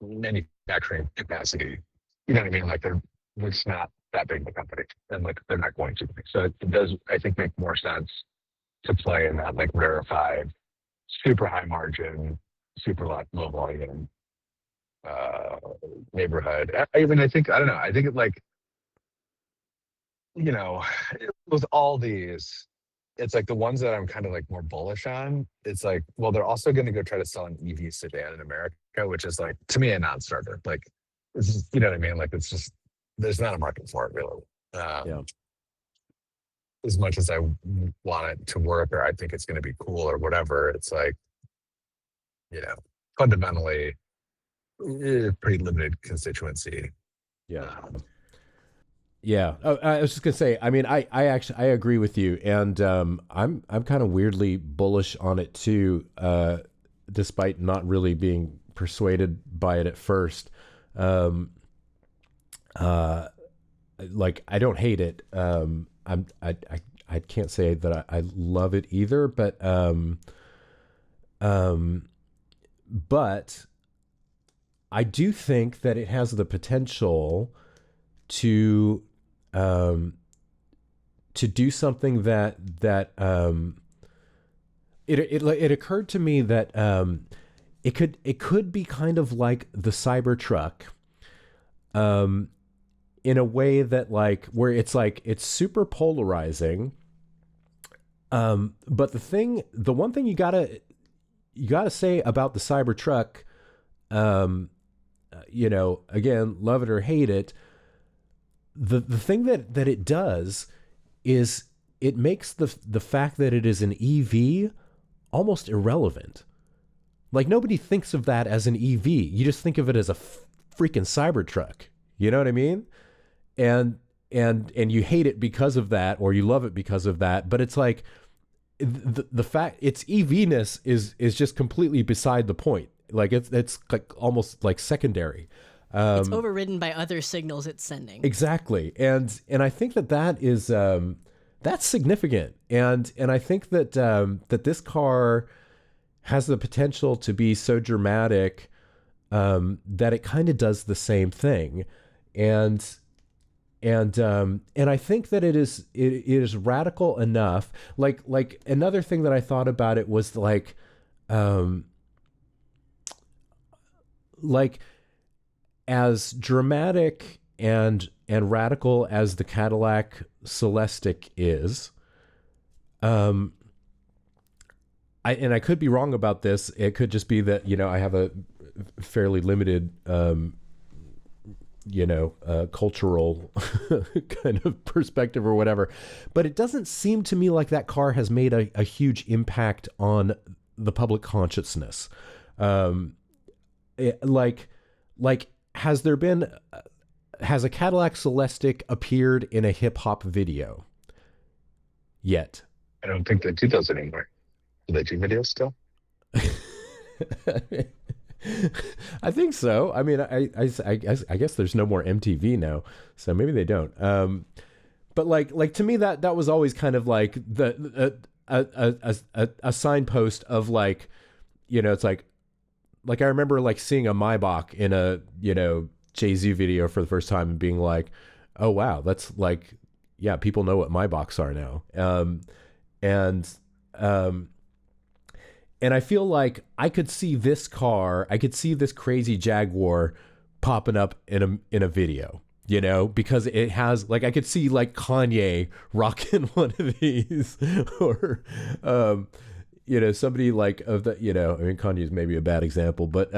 manufacturing capacity. You know what I mean? Like it's not that big of a company, and like they're not going to be. So it does, I think, make more sense to play in that like rarefied, super high margin, super low volume neighborhood. I mean, I don't know. I think it like, you know, with all these, it's like the ones that I'm kind of like more bullish on. It's like, well, they're also going to go try to sell an EV sedan in America, which is like, to me, a non-starter. Like, it's just, you know what I mean? Like, it's just, there's not a market for it really. As much as I want it to work, or I think it's going to be cool or whatever, it's like, you know, fundamentally, pretty limited constituency. Oh, I was just gonna say, I mean, I actually agree with you, and I'm kind of weirdly bullish on it too, despite not really being persuaded by it at first. Like I don't hate it. I can't say that I love it either, but I do think that it has the potential to do something that it occurred to me that it could be kind of like the Cybertruck, in a way that like where it's like it's super polarizing, but the one thing you gotta say about the Cybertruck, you know, again, love it or hate it, the thing that it does is it makes the fact that it is an EV almost irrelevant. Like, nobody thinks of that as an EV. You just think of it as a freaking Cybertruck. You know what I mean? And you hate it because of that, or you love it because of that. But it's like the fact its EV-ness is just completely beside the point. Like, it's like almost like secondary. It's overridden by other signals it's sending. Exactly. And I think that is that's significant. And I think that that this car has the potential to be so dramatic that it kind of does the same thing. And I think that it is radical enough. Like another thing that I thought about it was like as dramatic and radical as the Cadillac Celestiq is, I could be wrong about this. It could just be that, you know, I have a fairly limited, cultural kind of perspective or whatever. But it doesn't seem to me like that car has made a huge impact on the public consciousness. Has a Cadillac Celestiq appeared in a hip hop video yet? I don't think they do those anymore. Do they do videos still? I think so. I mean, I guess there's no more MTV now, so maybe they don't. But like to me that was always kind of like a signpost of, like, you know, it's like I remember like seeing a Maybach in a, you know, Jay-Z video for the first time and being like, oh wow, that's like, yeah, people know what Maybachs are now. And I feel like I could see this crazy Jaguar popping up in a video, you know, because it has, like, I could see like Kanye rocking one of these, or, you know, somebody like of the, you know, I mean, Kanye is maybe a bad example, but,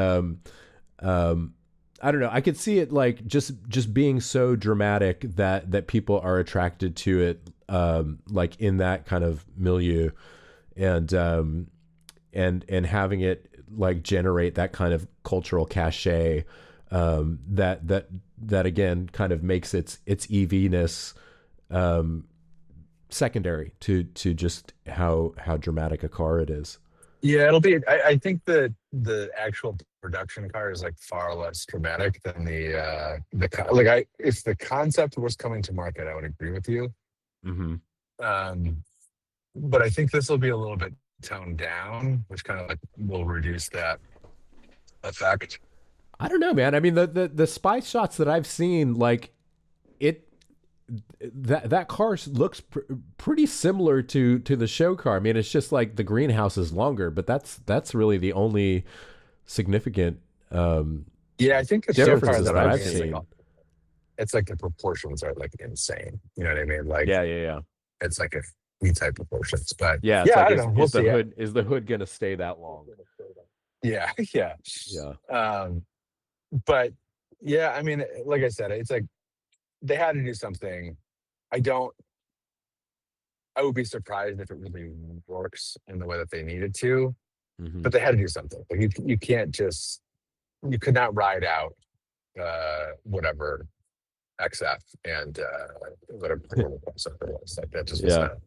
I don't know. I could see it like just being so dramatic that people are attracted to it, like in that kind of milieu, and having it like generate that kind of cultural cachet, that again kind of makes its EV-ness secondary to just how dramatic a car it is. Yeah, it'll be. I think that the actual production car is like far less dramatic than if the concept was coming to market, I would agree with you. Mm-hmm. But I think this will be a little bit toned down, which kind of like will reduce that effect. I don't know, man. I mean, the spy shots that I've seen, like that car looks pretty similar to the show car. I mean, it's just like the greenhouse is longer, but that's really the only significant I think the show car differences that I've seen. It's like the proportions are like insane. You know what I mean? Like, yeah. It's like a E-type proportions, but yeah, like, I don't know. Is the hood gonna stay that long? Yeah. But yeah, I mean, like I said, it's like they had to do something. I would be surprised if it really works in the way that they needed to, but they had to do something. Like you could not ride out whatever XF and whatever something was like that. Just was not,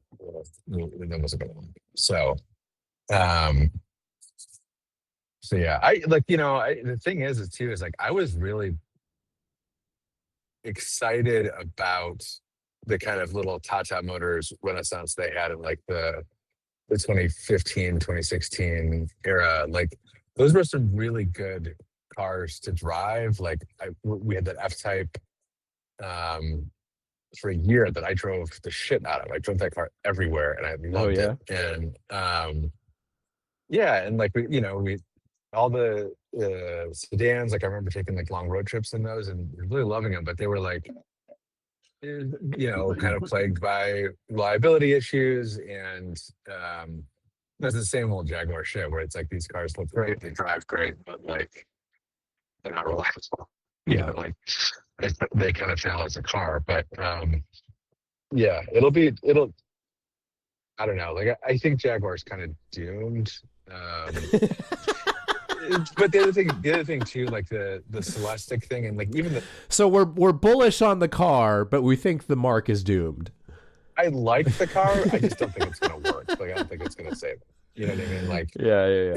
that wasn't going to work. So yeah, I like, you know, the thing is too is like I was really excited about the kind of little Tata Motors renaissance they had in like the 2015, 2016 era. Like those were some really good cars to drive. Like we had that F-Type for a year that I drove the shit out of. I drove that car everywhere and I loved it. And and like we all the sedans, like I remember taking like long road trips in those and really loving them, but they were like, you know, kind of plagued by reliability issues, and that's the same old Jaguar shit where it's like these cars look great, they drive great, but like they're not reliable. Yeah. Like they kind of fail as a car, but yeah, it'll. I don't know. Like I think Jaguar's kind of doomed. But the other thing too, like the Celestic thing, and like even the. So we're bullish on the car, but we think the mark is doomed. I like the car. I just don't think it's gonna work. Like I don't think it's gonna save it. You know what I mean? Like Yeah.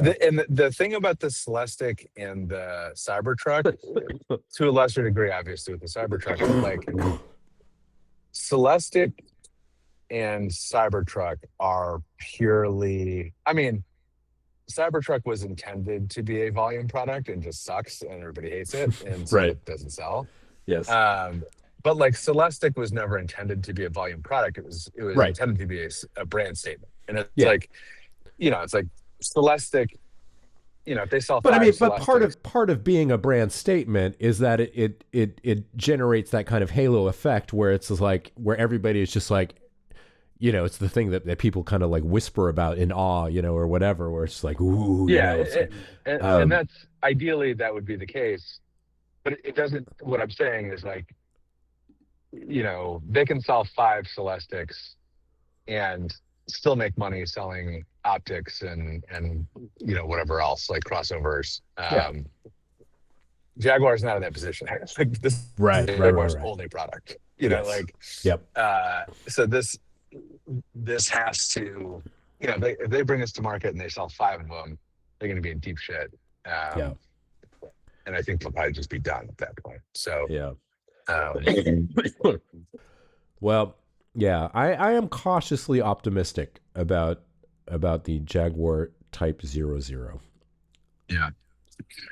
The thing about the Celestic and the Cybertruck, to a lesser degree, obviously with the Cybertruck, but like Celestic and Cybertruck are purely. I mean, Cybertruck was intended to be a volume product and just sucks and everybody hates it, and so it doesn't sell. Yes. But like Celestic was never intended to be a volume product. It was intended to be a brand statement, and it's like, it's like Celestic. If they sell, but I mean, but part of being a brand statement is that it generates that kind of halo effect where it's like where everybody is just like, it's the thing that people kind of like whisper about in awe, or whatever, where it's like, ooh, and that's ideally that would be the case, but it doesn't. What I'm saying is like, they can sell 5 Celestics and still make money selling optics and whatever else, like crossovers. Jaguar's not in that position. Like this is Jaguar's only product. So this has to, if they bring us to market and they sell 5 of them, they're going to be in deep shit. And I think they'll probably just be done at that point. So well, yeah, I am cautiously optimistic about the Jaguar Type 00. Yeah,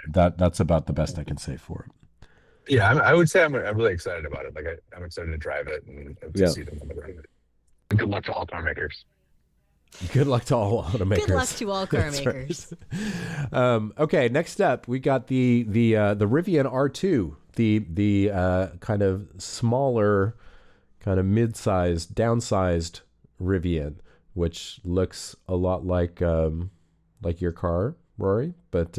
that's about the best I can say for it. Yeah, I would say I'm really excited about it. Like I'm excited to drive it and to see them on the road. Good luck to all car makers. Good luck to all automakers. Good luck to all car makers. Right. Okay, next up we got the Rivian R2, the kind of smaller, kind of mid-sized, downsized Rivian, which looks a lot like your car, Rory, but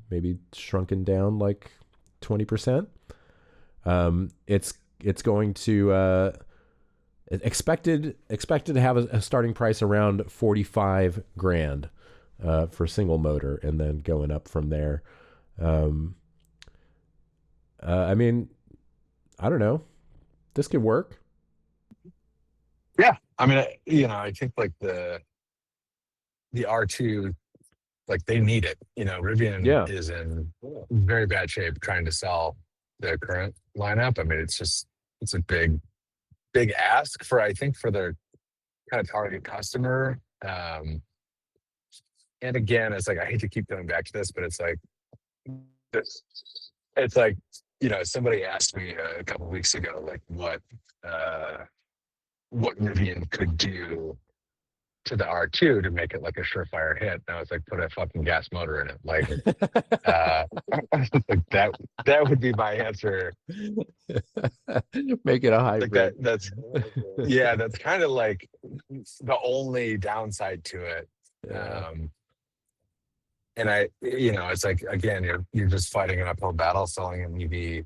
maybe shrunken down like 20%. It's going to expected to have a starting price around $45,000 for single motor, and then going up from there. I mean, I don't know. This could work. Yeah, I mean, I think like the R2, like they need it. Rivian is in very bad shape trying to sell the current lineup. I mean, it's a big ask for their kind of target customer. And again, it's like, I hate to keep going back to this, but it's like somebody asked me a couple of weeks ago, like what Rivian could do to the R2 to make it like a surefire hit. And I was like, put a fucking gas motor in it. Like, like that would be my answer. Make it a hybrid. That's kind of like the only downside to it. And it's like, again, you're just fighting an uphill battle selling an EV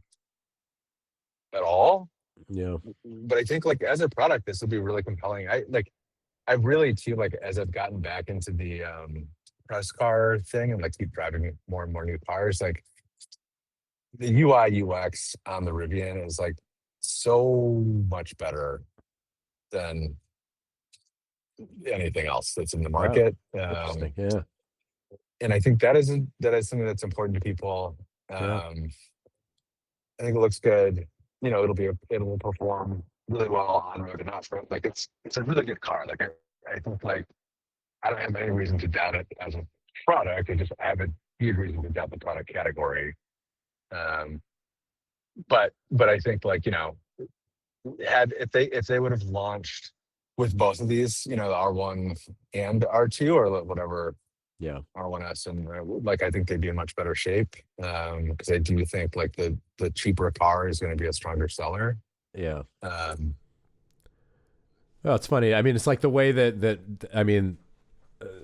at all. Yeah. But I think like as a product, this will be really compelling. I really too, like, as I've gotten back into the press car thing and like keep driving more and more new cars, like the UI UX on the Rivian is like so much better than anything else that's in the market. Yeah. And I think that is something that's important to people. I think it looks good. It will perform really well on road and off road. Like it's a really good car. Like I think like I don't have any reason to doubt it as a product. I just have a huge reason to doubt the product category. But I think like if they would have launched with both of these, the R1 and R2 or whatever. Yeah, R1S, and like I think they'd be in much better shape because I do think like the cheaper car is going to be a stronger seller. Yeah. Oh, it's funny. I mean, it's like the way that I mean,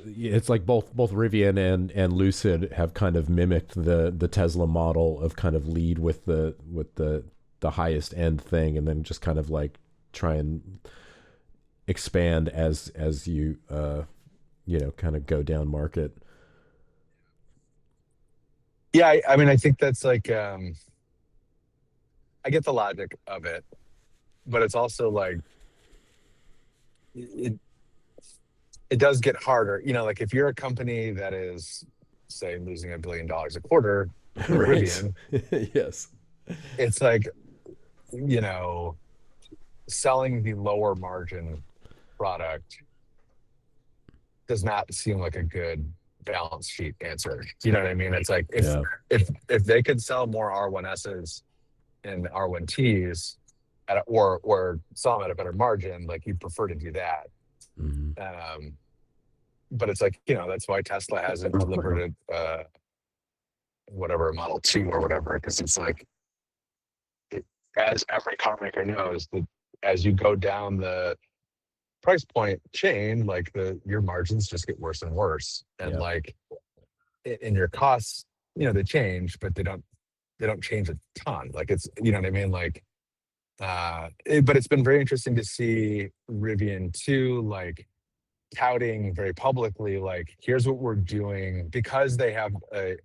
it's like both Rivian and Lucid have kind of mimicked the Tesla model of kind of lead with the highest end thing, and then just kind of like try and expand as you kind of go down market. Yeah, I mean, I think that's like, I get the logic of it, but it's also like it it does get harder. Like if you're a company that is, say, losing $1 billion a quarter, like Right. Rivian, Yes. it's like, you know, selling the lower margin product does not seem like a good balance sheet answer. You know what I mean? It's like Yeah. if they could sell more R1Ss and R1Ts or sell them at a better margin, like you'd prefer to do that. Mhm. But it's like, that's why Tesla hasn't delivered whatever, a Model 2 or whatever, because it's like, as every car maker knows, that as you go down the price point chain, like your margins just get worse and worse. And Yeah. like in your costs, they change, but they don't change a ton. Like it's, you know what I mean? Like, but it's been very interesting to see Rivian too, like touting very publicly, like, here's what we're doing, because they have a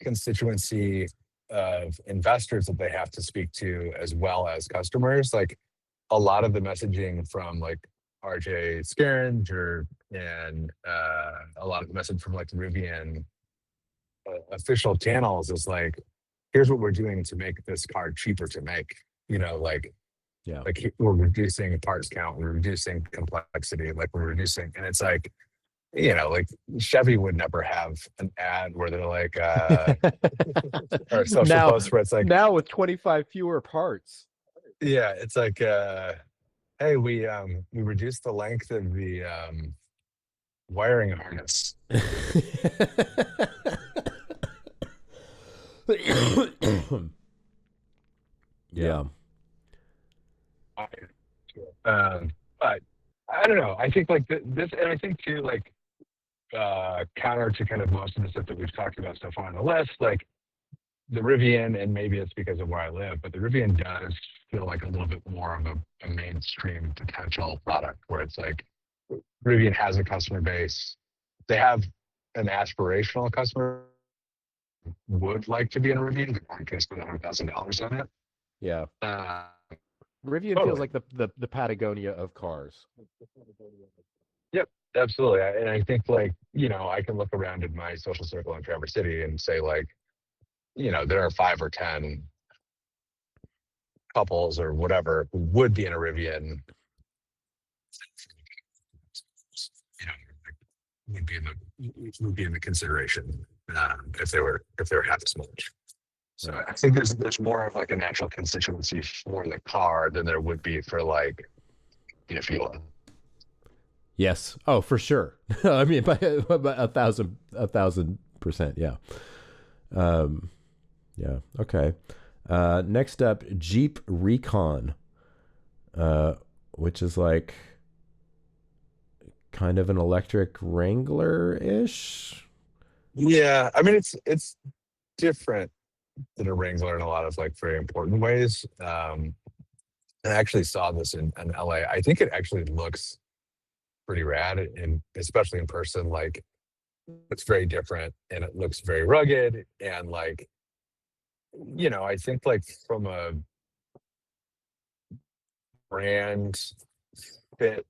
constituency of investors that they have to speak to as well as customers. Like a lot of the messaging from like RJ Scaring and a lot of the message from like Rivian official channels is like, here's what we're doing to make this car cheaper to make. Like we're reducing parts count, we're reducing complexity, like we're reducing, and it's like, like Chevy would never have an ad where they're like, or a social post where it's like, now with 25 fewer parts. Yeah, it's like, hey, we reduced the length of the wiring harness. Yeah. But I don't know. I think like this, and I think too, like counter to kind of most of the stuff that we've talked about so far on the list, like the Rivian, and maybe it's because of where I live, but the Rivian does feel like a little bit more of a mainstream potential product, where it's like Rivian has a customer base. They have an aspirational customer would like to be in a Rivian, but aren't going to spend $100,000 on it. Yeah. Rivian Totally. feels like the Patagonia of cars. Yep, absolutely. And I think like, I can look around in my social circle in Traverse City and say like, there are 5 or 10 couples or whatever who would be in a Rivian, would be in the consideration if they were half as much. So I think there's more of like a natural constituency for the car than there would be for like fuel. Yes. Oh, for sure. I mean, by 1,000%. Yeah. Yeah. Okay. Next up, Jeep Recon, which is like kind of an electric Wrangler-ish. Yeah, I mean it's different than a Wrangler in a lot of like very important ways. I actually saw this in LA. I think it actually looks pretty rad, and especially in person, like it's very different and it looks very rugged, and like, I think like from a brand fit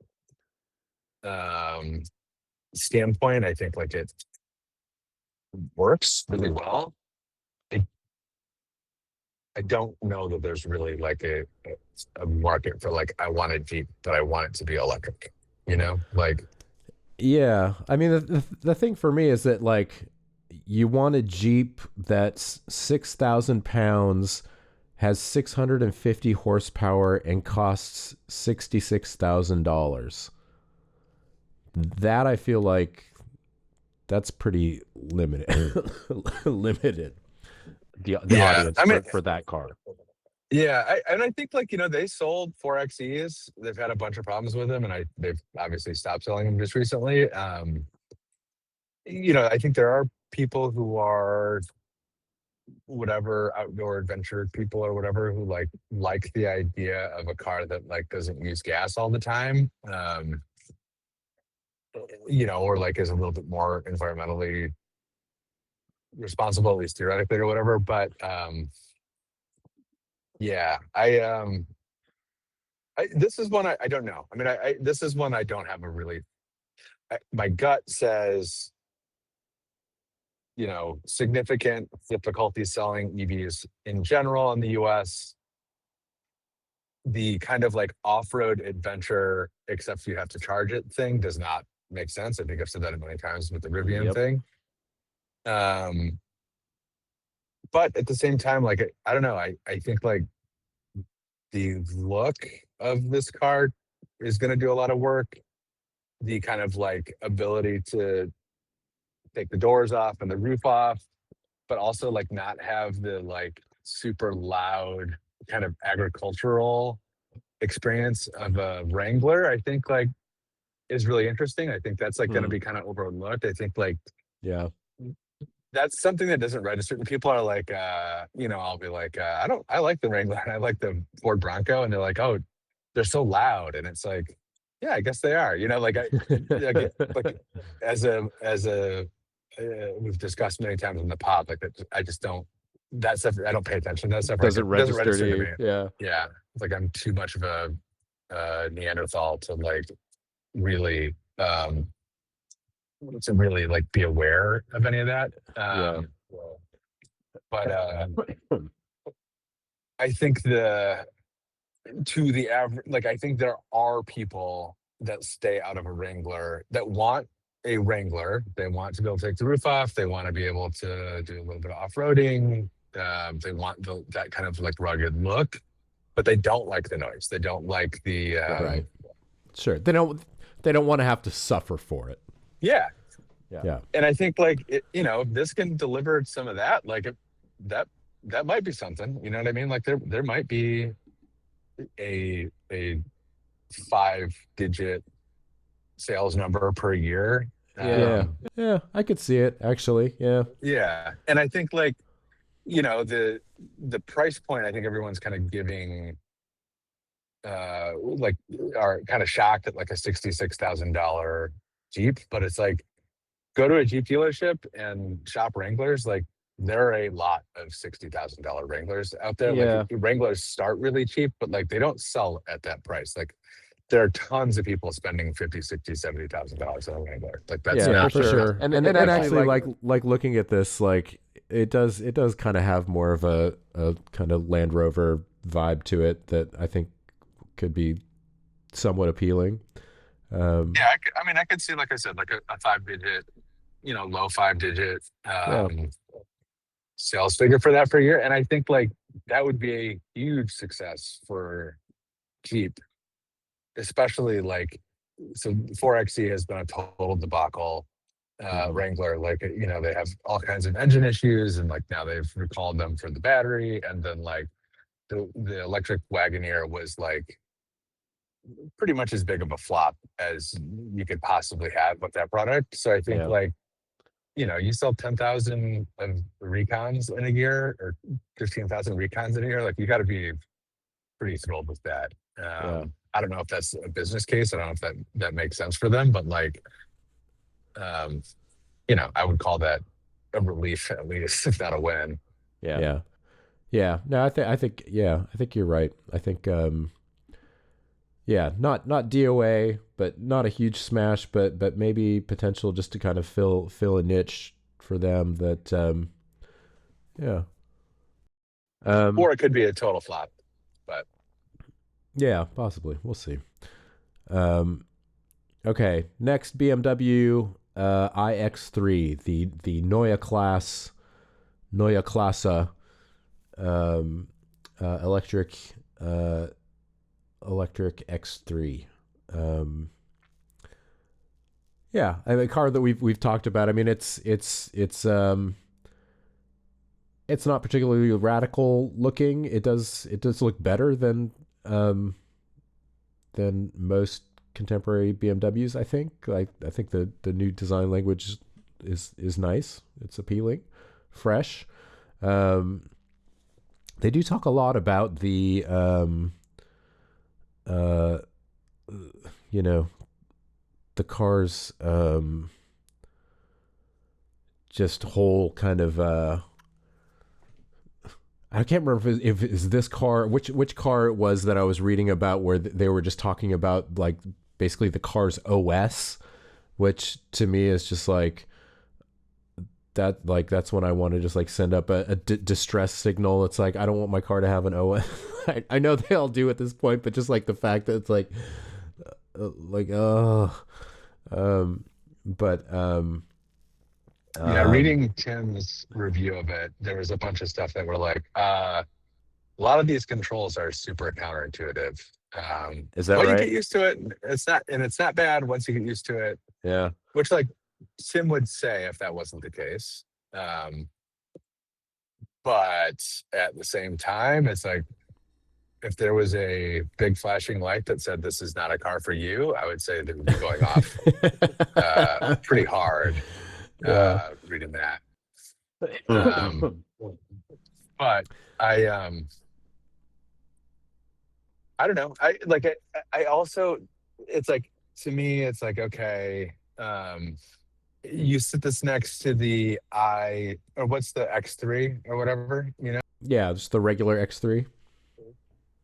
standpoint, I think like it works really well. I don't know that there's really like a market for like, I want a Jeep, but I want it to be electric, like. Yeah. I mean, the thing for me is that like you want a Jeep that's 6,000 pounds, has 650 horsepower, and costs $66,000. That I feel like that's pretty limited. Limited. The audience for that car. Yeah, I think like they sold 4XEs. They've had a bunch of problems with them, and they've obviously stopped selling them just recently. I think there are people who are whatever outdoor adventure people or whatever who like the idea of a car that like doesn't use gas all the time. Or like is a little bit more environmentally responsible, at least theoretically or whatever. But yeah, this is one I don't know. I mean, this is one I don't have a really. My gut says, significant difficulty selling EVs in general in the US. The kind of like off-road adventure, except you have to charge it thing does not make sense. I think I've said that a million times with the Rivian Yep. thing. But at the same time, like, I don't know. I think like the look of this car is going to do a lot of work. The kind of like ability to take the doors off and the roof off, but also like not have the like super loud kind of agricultural experience of a Wrangler, I think like is really interesting. I think that's like going to be kind of overlooked. I think like Yeah. that's something that doesn't register. People are like, I'll be like, I like the Wrangler and I like the Ford Bronco, and they're like, oh, they're so loud, and it's like, yeah, I guess they are. Like like we've discussed many times in the pod, like I just don't that stuff. I don't pay attention to that stuff. Doesn't It doesn't register register to to you. me. Yeah. Yeah, it's like I'm too much of a Neanderthal to like really like be aware of any of that. Yeah. But I think to the average, like I think there are people that stay out of a Wrangler that want a Wrangler. They want to be able to take the roof off. They want to be able to do a little bit of off-roading. They want that kind of like rugged look, but they don't like the noise. They don't like the Right. Sure. They don't want to have to suffer for it. Yeah. Yeah. And I think like if this can deliver some of that, like that might be something. You know what I mean? Like there might be a 5-digit sales number per year. Yeah, I could see it actually. Yeah. And I think like the price point, I think everyone's kind of giving like are kind of shocked at like a $66,000 Jeep, but it's like go to a Jeep dealership and shop Wranglers. Like there are a lot of $60,000 Wranglers out there. Yeah. Like Wranglers start really cheap, but like they don't sell at that price. Like there are tons of people spending $50,000, $60,000, $70,000 on a Wrangler. Like that's for sure. And actually like looking at this, like it does kind of have more of a kind of Land Rover vibe to it that I think could be somewhat appealing. Yeah, I could see, like I said, like a 5-digit, low 5-digit sales figure for that per year. And I think like that would be a huge success for Jeep, especially like, so 4xe has been a total debacle. Wrangler, like, they have all kinds of engine issues, and like now they've recalled them for the battery. And then like the electric Wagoneer was like pretty much as big of a flop as you could possibly have with that product. So I think like, you sell 10,000 of Recons in a year or 15,000 Recons in a year. Like you got to be pretty thrilled with that. I don't know if that's a business case. I don't know if that makes sense for them, but like, I would call that a relief at least, if not a win. Yeah. No, I think you're right. I think, not DOA, but not a huge smash, but maybe potential just to kind of fill a niche for them that, or it could be a total flop, but yeah, possibly. We'll see. Okay. Next, BMW, iX3, the Neue Klasse, electric X3. A car that we've talked about. I mean, it's it's not particularly radical looking. It does look better than most contemporary BMWs. I think. I think the new design language is nice. It's appealing, fresh. They do talk a lot about the you know, the car's just whole kind of I can't remember if it's this car, which car it was that I was reading about, where they were just talking about like basically the car's OS, which to me is just like that. Like that's when I want to just like send up a distress signal. It's like I don't want my car to have an OS. I know they all do at this point, but just like the fact that it's like reading Tim's review of it, there was a bunch of stuff that were like, a lot of these controls are super counterintuitive. Is that but right? You get used to it. It's not bad once you get used to it. Yeah. Which like Tim would say if that wasn't the case. But at the same time, it's like, if there was a big flashing light that said this is not a car for you, I would say that would be going off pretty hard reading that. But I don't know. I also, it's like, to me, it's like, okay, you sit this next to the or what's the X3 or whatever, Yeah, just the regular X3.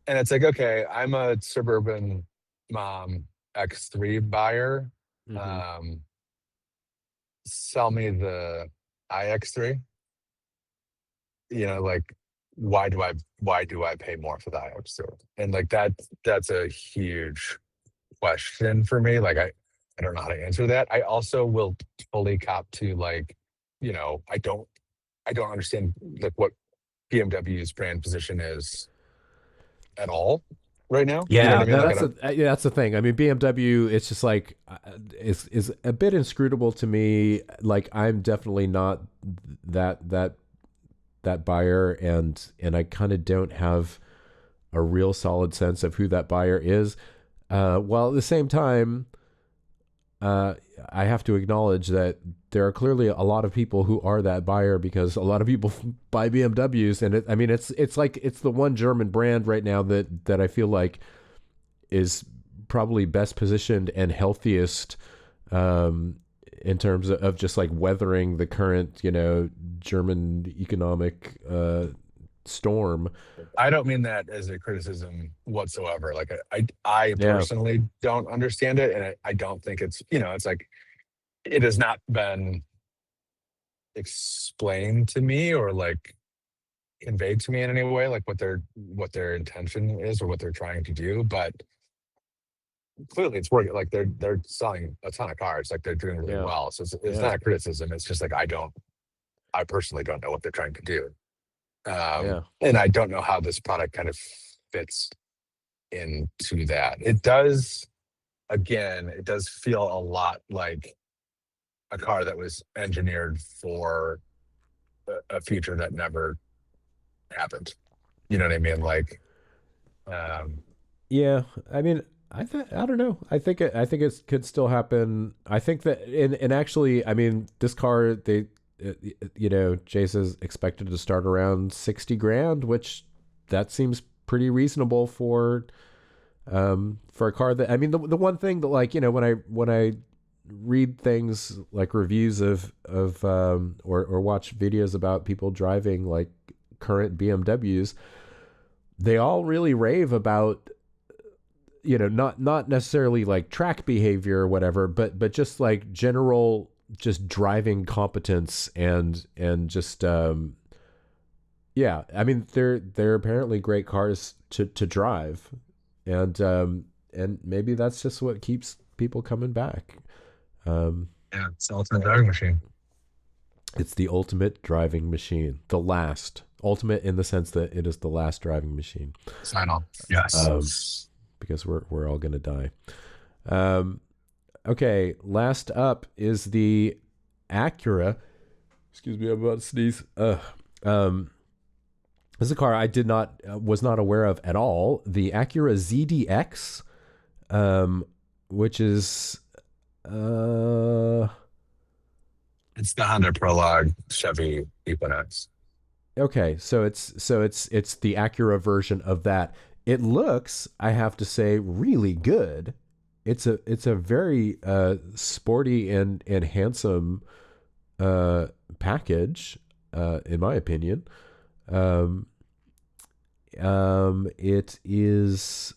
And it's like, okay, I'm a suburban mom X3 buyer. Mm-hmm. Sell me the iX3. Like, why do I pay more for the iX3? And like that's a huge question for me. Like I don't know how to answer that. I also will fully cop to like, I don't understand like what BMW's brand position is at all right now. Yeah, you know what I mean? that's the thing. I mean, BMW, it's just like is a bit inscrutable to me. Like I'm definitely not that buyer, and I kind of don't have a real solid sense of who that buyer is. While at the same time, I have to acknowledge that there are clearly a lot of people who are that buyer, because a lot of people buy BMWs, and it's like it's the one German brand right now that I feel like is probably best positioned and healthiest in terms of just like weathering the current German economic storm. I don't mean that as a criticism whatsoever. Like I personally don't understand it, and I don't think it's it's like it has not been explained to me or like conveyed to me in any way, like what their intention is or what they're trying to do. But clearly it's working. Like they're selling a ton of cars. Like they're doing really well. So it's not a criticism. It's just like I personally don't know what they're trying to do. And I don't know how this product kind of fits into that. It does feel a lot like a car that was engineered for a future that never happened. You know what I mean? Like, yeah, I mean, I don't know. I think it could still happen. I think that, and actually, I mean, this car, Jay says expected to start around 60 grand, which that seems pretty reasonable for a car that, I mean, the one thing that, like, when I read things like reviews of or watch videos about people driving like current BMWs, they all really rave about, not necessarily like track behavior or whatever, but just like general just driving competence and just I mean, they're apparently great cars to drive, and maybe that's just what keeps people coming back. It's the ultimate driving machine. It's the ultimate driving machine. The last. Ultimate in the sense that it is the last driving machine. Sign on. Yes. Because we're all going to die. Okay, last up is the Acura. Excuse me, I'm about to sneeze. This is a car I did not was not aware of at all. The Acura ZDX, which is It's the Honda Prologue Chevy Equinox. okay. So it's the Acura version of that. It looks, I have to say, really good. It's a very sporty and handsome package, in my opinion. It is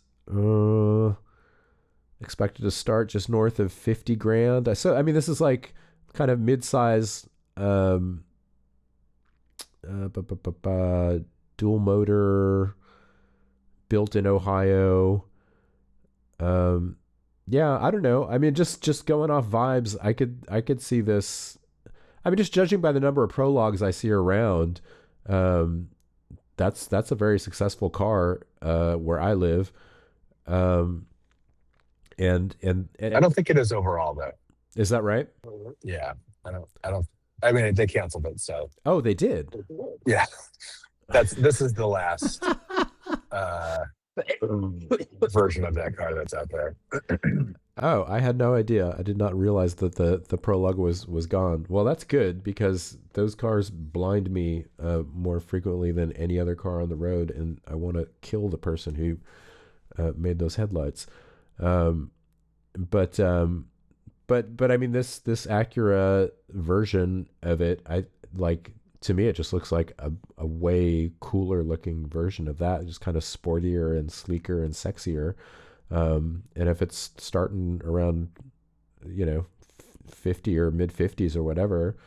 expected to start just north of 50 grand. So I mean, this is like kind of mid-size dual motor, built in Ohio. Yeah, I don't know. I mean, just going off vibes, I could see this. I mean, just judging by the number of prologues I see around, that's a very successful car where I live. And I don't think it is overall though. Is that right? Yeah, I don't. I mean, they canceled it, so. Oh, they did. Yeah, this is the last version of that car that's out there. Oh, I had no idea. I did not realize that the Prologue was gone. Well, that's good because those cars blind me more frequently than any other car on the road, and I want to kill the person who made those headlights. But I mean, this Acura version of it, I like. To me, it just looks like a way cooler looking version of that, just kind of sportier and sleeker and sexier. And if it's starting around, 50 or mid 50s or whatever,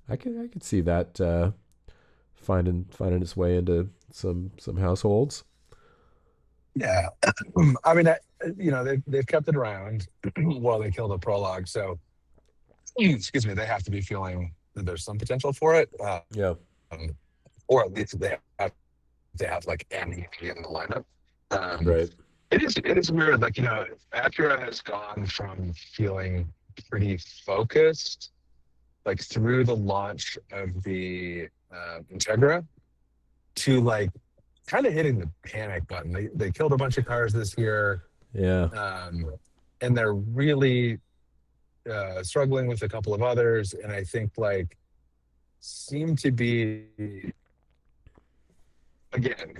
I could see that finding its way into some households. Yeah, I mean, they've kept it around while they killed the Prologue, so excuse me, they have to be feeling that there's some potential for it. Yeah. Or at least they have like an EP in the lineup. Right. It is weird. Like, Acura has gone from feeling pretty focused, like through the launch of the Integra, to like kind of hitting the panic button. They killed a bunch of cars this year. Yeah. And they're really struggling with a couple of others, and I think like seem to be again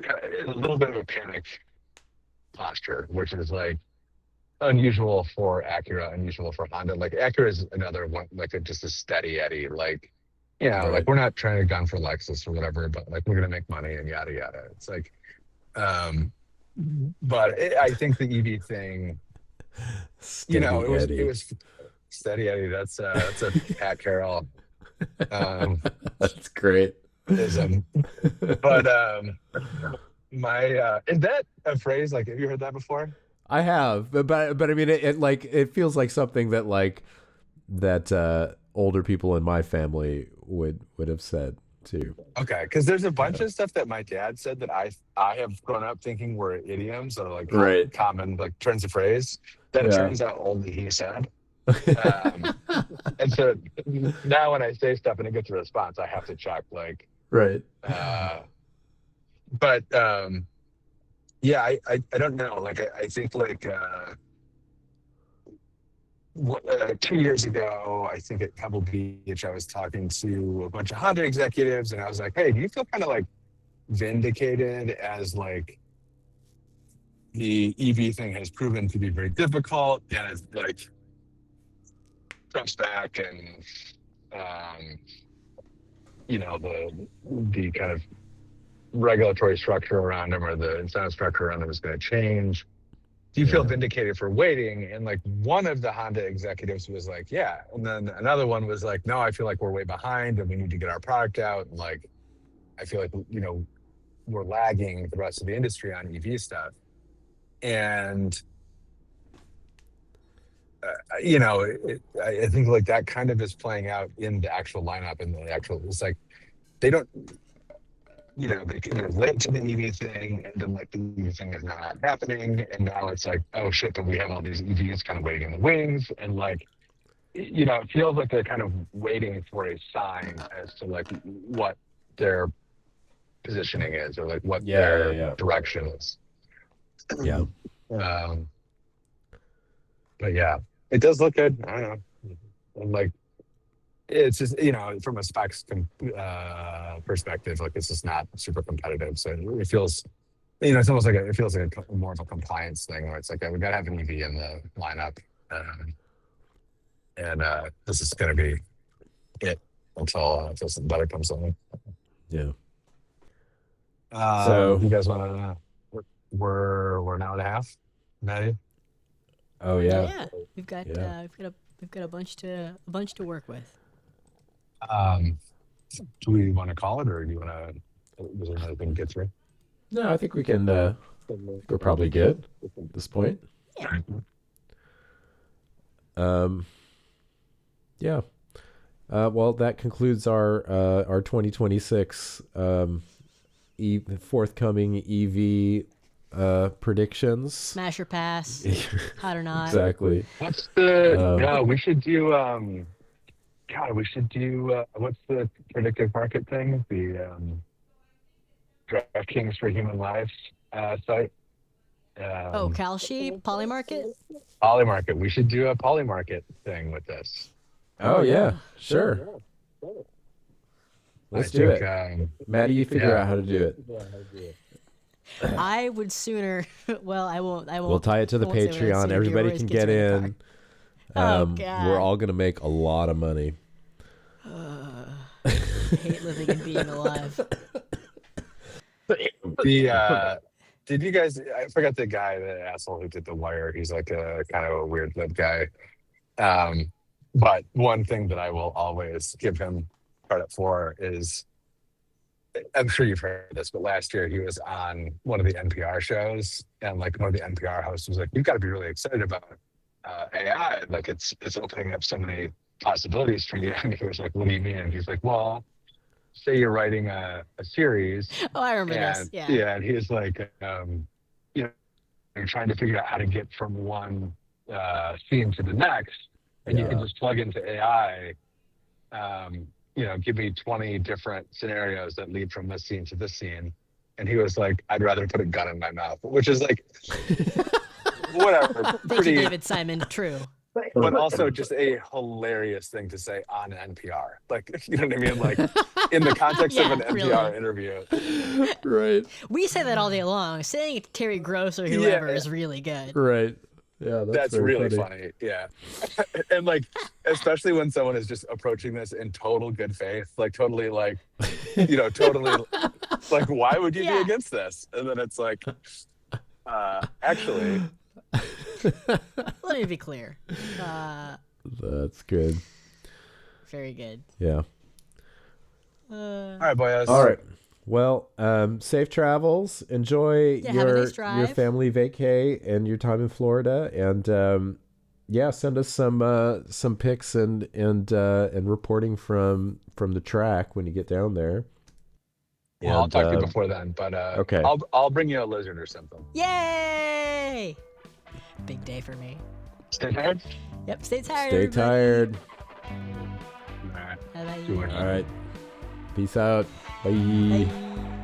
a little bit of a panic posture, which is like unusual for Acura, unusual for Honda. Like Acura is another one, like just a steady Eddie. Like, Right. like we're not trying to gun for Lexus or whatever, but like we're gonna make money and yada yada. It's like, but I think the EV thing, Steady Eddie. it was Steady Eddie. That's a Pat Carroll. That's great. But my is that a phrase? Like, have you heard that before? I have, but I mean, it feels like something that older people in my family would have said too. Okay, because there's a bunch of stuff that my dad said that I have grown up thinking were idioms or like Right. common like turns of phrase that it turns out only he said. And so now when I say stuff and it gets a response, I have to check like Right. But yeah, I don't know. Like I think like 2 years ago, I think at Pebble Beach, I was talking to a bunch of Honda executives, and I was like, "Hey, do you feel kind of like vindicated as like the EV thing has proven to be very difficult and it's like comes back and the kind of regulatory structure around them or the incentive structure around them is going to change. Do you feel vindicated for waiting?" And like one of the Honda executives was like, "Yeah." And then another one was like, "No, I feel like we're way behind and we need to get our product out. And like, I feel like, we're lagging the rest of the industry on EV stuff." And, I think like that kind of is playing out in the actual lineup and it's like, they don't, they can relate to the EV thing, and then like the EV thing is not happening, and now it's like, oh shit, but we have all these EVs kind of waiting in the wings, and like, it feels like they're kind of waiting for a sign as to like what their positioning is, or like what Yeah, their yeah. direction is. Yeah. But yeah, it does look good. I don't know. And like, it's just, from a specs perspective, like it's just not super competitive. So it feels, it's almost like it feels like more of a compliance thing where it's like, we got to have an EV in the lineup. And this is going to be it until something better comes along. Yeah. So you guys want to, we're an hour and a half, Matty? Oh yeah. Yeah. We've got a bunch to work with. Do we want to call it, or do you want to? Was there another thing to get through? No, I think we can. We're probably good at this point. Yeah. Well, that concludes our 2026 forthcoming EV predictions. Smash or pass, hot or not. Exactly. What's the? We should do. God, we should do. What's the predictive market thing? The DraftKings for Human Lives site. Kalshi Polymarket. Polymarket. We should do a Polymarket thing with this. Oh yeah, sure. Let's do it. Matty, you figure out how to do it. I would sooner. Well, I won't. We'll tie it to the Patreon. Everybody can get in. God. We're all gonna make a lot of money. I hate living and being alive. Did you guys? I forgot the guy, the asshole who did The Wire. He's like a kind of a weird lib guy. But one thing that I will always give him credit for is, I'm sure you've heard this, but last year he was on one of the NPR shows, and like one of the NPR hosts was like, "You've got to be really excited about AI. Like it's opening up so many possibilities for you." And he was like, "What do you mean?" And he's like, "Well, say you're writing a series." Oh, I remember this. Yeah. Yeah, and he's like, you're trying to figure out how to get from one scene to the next, and you can just plug into AI. Give me 20 different scenarios that lead from this scene to this scene. And he was like, "I'd rather put a gun in my mouth," which is like, whatever. Thank you, David Simon. True. But also just a hilarious thing to say on NPR. Like, you know what I mean? Like, in the context of an NPR interview. Right. We say that all day long. Saying it to Terry Gross or whoever is really good. Right. Yeah, that's really funny. Yeah. And like, especially when someone is just approaching this in total good faith, like totally like, totally like, why would you be against this? And then it's like, actually. Let me be clear. That's good. Very good. Yeah. All right, boys. All right. Well, safe travels. Enjoy your family vacay and your time in Florida, and send us some pics and reporting from the track when you get down there. Well, I'll talk to you before then, but okay. I'll bring you a lizard or something. Yay! Big day for me. Stay tired? Yep, stay tired. Stay tired. All right. Bye-bye. All right. Peace out. Bye. Bye.